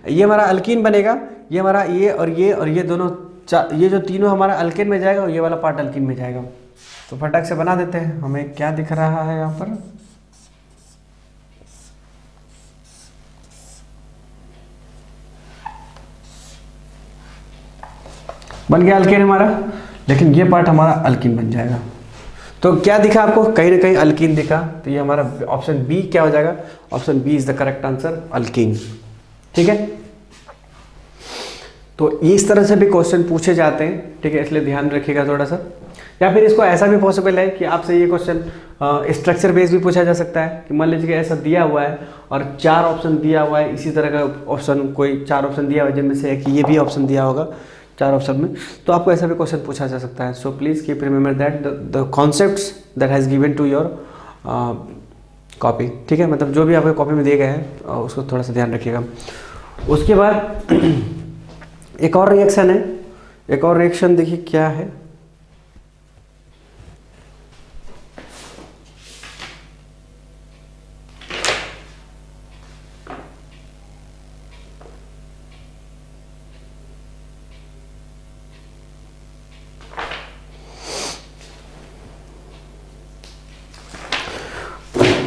ये हमारा अल्कीन बनेगा, ये हमारा ये दोनों ये जो तीनों हमारा अल्केन में जाएगा और ये वाला पार्ट अल्कीन में जाएगा। तो फटाक से बना देते हैं। हमें क्या दिख रहा है यहाँ पर, बन गया अल्केन हमारा, लेकिन ये पार्ट हमारा अल्कीन बन जाएगा। तो क्या दिखा आपको, कहीं ना कहीं अल्कीन दिखा, तो ये हमारा ऑप्शन बी क्या हो जाएगा, option B is the correct answer, alkene. ठीक है, तो इस तरह से भी क्वेश्चन पूछे जाते हैं। ठीक है, इसलिए ध्यान रखिएगा थोड़ा सा। या फिर इसको ऐसा भी पॉसिबल है कि आपसे ये क्वेश्चन स्ट्रक्चर बेस्ड भी पूछा जा सकता है, कि मान लीजिए कि ऐसा दिया हुआ है और 4 ऑप्शन दिया हुआ है, इसी तरह का ऑप्शन, कोई 4 ऑप्शन दिया हुआ है जिनमें से एक ये भी ऑप्शन दिया होगा 4 ऑप्शन में, तो आपको ऐसा भी क्वेश्चन पूछा जा सकता है। So please keep remember that the concepts that has given to your copy. ठीक है, मतलब जो भी आपके कॉपी में दिए गए हैं उसको थोड़ा सा ध्यान रखिएगा। उसके बाद एक और रिएक्शन है, एक और रिएक्शन देखिए क्या है।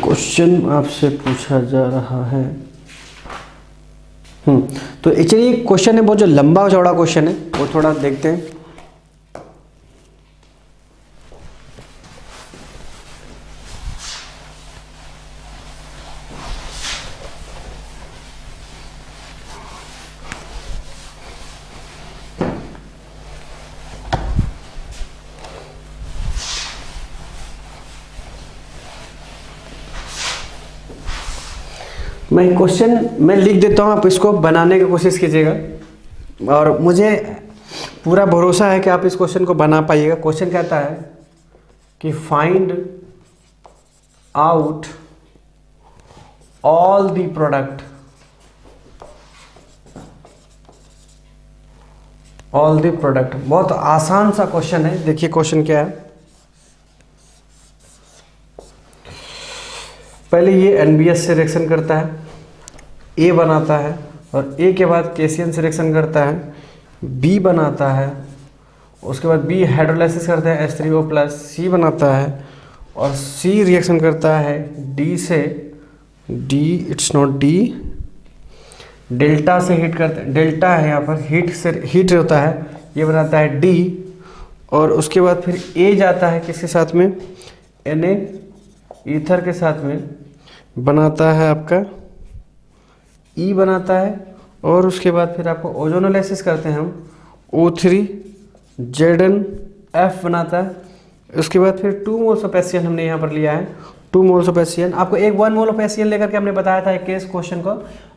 क्वेश्चन आपसे पूछा जा रहा है, तो एक्चुअली क्वेश्चन है बहुत जो लंबा चौड़ा क्वेश्चन है, वो थोड़ा देखते हैं। मैं लिख देता हूँ, आप इसको बनाने की कोशिश कीजिएगा, और मुझे पूरा भरोसा है कि आप इस क्वेश्चन को बना पाइएगा। क्वेश्चन कहता है कि find out all the product, बहुत आसान सा क्वेश्चन है। देखिए क्वेश्चन क्या है, पहले ये एनबीएस से रिएक्शन करता है, ए बनाता है, और ए के बाद केसीएन से रिएक्शन करता है, बी बनाता है, उसके बाद बी हाइड्रोलाइसिस करता है H3O+, सी बनाता है, और सी रिएक्शन करता है डी से, इट्स नॉट डी, डेल्टा से हीट करता है, डेल्टा है यहाँ पर, हीट होता है, ये बनाता है डी, और उसके बाद फिर ए जाता है किसके साथ में, Na, ईथर के साथ में, बनाता है आपका ई बनाता है, और उसके बाद फिर आपको ओजोनोलाइसिस करते हैं हम, O3 ZnF बनाता है। उसके बाद फिर 2 मोल्स ऑफ HCl हमने यहाँ पर लिया है, 2 मोल्स ऑफ HCl। आपको 1 मोल ऑफ HCl लेकर के हमने बताया था एक केस क्वेश्चन को,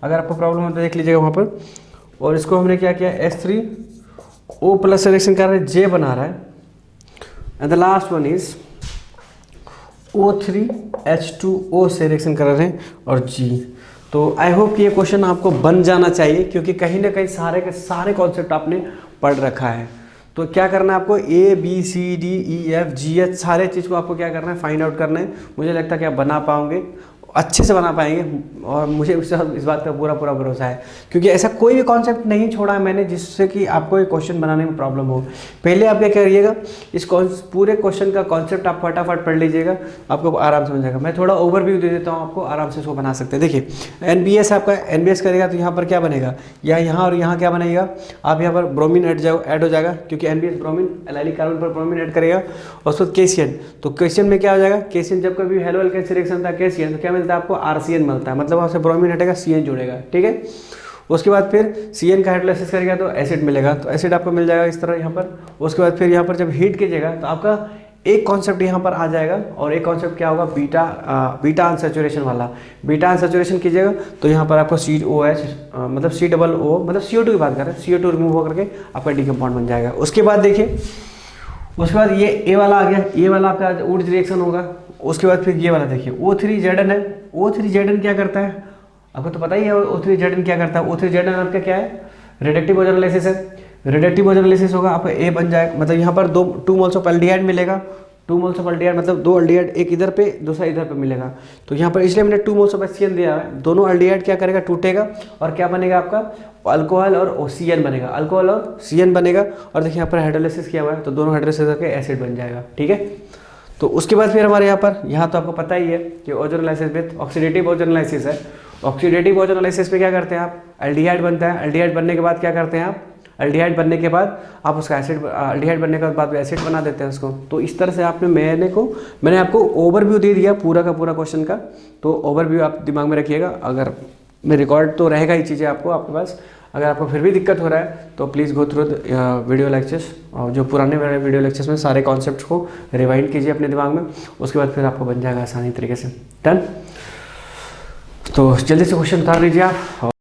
अगर आपको प्रॉब्लम हो तो देख लीजिएगा वहाँ पर। और इसको हमने क्या किया, H3O+ से रिएक्शन कर रहे हैं, J बना रहा है, and the last one is O3H2O से रिएक्शन कर रहे हैं, और G। तो आई होप कि ये क्वेश्चन आपको बन जाना चाहिए, क्योंकि कहीं ना कहीं सारे के सारे कॉन्सेप्ट आपने पढ़ रखा है। तो क्या करना है आपको, ABCDEFGH सारे चीज़ को आपको क्या करना है, फाइंड आउट करना है। मुझे लगता है कि आप बना पाओगे, अच्छे से बना पाएंगे, और मुझे इस बात का पूरा भरोसा है, क्योंकि ऐसा कोई भी कॉन्सेप्ट नहीं छोड़ा है मैंने जिससे कि आपको एक क्वेश्चन बनाने में प्रॉब्लम हो। पहले आप क्या करिएगा, इस पूरे क्वेश्चन का कॉन्सेप्ट आप फटाफट पढ़ लीजिएगा, आपको आराम से मिल जाएगा। मैं थोड़ा ओवरव्यू दे देता हूँ आपको, आराम से इसको बना सकते हैं। देखिए एनबीएस आपका एनबीएस करेगा तो यहाँ पर क्या बनेगा, या यहाँ और यहाँ क्या बनेगा, आप यहाँ पर ब्रोमीन ऐड हो जाएगा, क्योंकि एनबीएस ब्रोमीन एलाइलिक कार्बन पर ब्रोमीन ऐड करेगा, और उसके बाद केसीएन, तो केसीएन में क्या हो जाएगा, केसीएन जब कभी हेलो एल्केन से रिएक्शन था केसीएन, तो क्या मिलता है आपको, आरसीएन मिलता है, मतलब आपसे ब्रोमीन हटेगा, सीएन जुड़ेगा। ठीक है, उसके बाद फिर सीएन का हाइड्रोलाइसिस करेगा तो एसिड मिलेगा, तो एसिड आपको मिल जाएगा इस तरह यहाँ पर। उसके बाद फिर यहाँ पर जब हीट कीजिएगा तो आपका एक कॉन्सेप्ट यहाँ पर आ जाएगा और एक कॉन्सेप्ट क्या होगा, बीटा अनसैचुरेशन वाला। बीटा अनसैचुरेशन कीजिएगा तो यहाँ पर आपको COH मतलब COO मतलब CO2 की बात करें, CO2 रिमूव होकर के आपका डी कंपाउंड बन जाएगा। उसके बाद देखिए, उसके बाद ये ए वाला आ गया, ये वाला आपका वुड्स रिएक्शन होगा। उसके बाद फिर ये वाला देखिए O3Zn है। O3Zn क्या करता है, आपको तो पता ही है O3Zn क्या करता है। O3Zn आपका क्या है, रिडक्टिव ओजोनोलाइसिस है। रिडक्टिव ओजोनोलाइसिस होगा, आपका ए बन जाएगा, मतलब यहाँ पर 2 मोल्स ऑफ एल्डिहाइड मिलेगा। 2 मोल्स ऑफ एल्डिहाइड मतलब 2 एल्डिहाइड, एक इधर पे दूसरा इधर पे मिलेगा। तो यहाँ पर इसलिए मैंने 2 मोल्स ऑफ HCl दिया है। दोनों एल्डिहाइड क्या करेगा, टूटेगा और क्या बनेगा आपका अल्कोहल और CN बनेगा, अल्कोहल और CN बनेगा। और देखिए यहाँ पर हाइड्रोलाइसिस किया हुआ है तो दोनों हाइड्रोलाइसिस करके एसिड बन जाएगा, ठीक है। तो उसके बाद फिर हमारे यहाँ तो आपको पता ही है कि ओजोनोलाइसिस विद ऑक्सीडेटिव ओजोनोलाइसिस है। ऑक्सीडेटिव ओजोनोलाइसिस में क्या करते हैं आप, एल्डिहाइड बनता है। एल्डिहाइड बनने के बाद क्या करते हैं आप, एल्डिहाइड बनने के बाद आप उसका एसिड, एल्डिहाइड बनने के बाद एसिड बना देते हैं उसको। तो इस तरह से आपने मैंने आपको ओवरव्यू दे दिया पूरा का पूरा क्वेश्चन का। तो ओवरव्यू आप दिमाग में रखिएगा। अगर मैं रिकॉर्ड तो रहेगा ही चीज़ें आपके पास। अगर आपको फिर भी दिक्कत हो रहा है तो please go through video lectures, और जो पुराने वीडियो लेक्चर्स में सारे कॉन्सेप्ट्स को रिवाइंड कीजिए अपने दिमाग में। उसके बाद फिर आपको बन जाएगा आसानी तरीके से। डन। तो जल्दी से क्वेश्चन उतार लीजिए आप।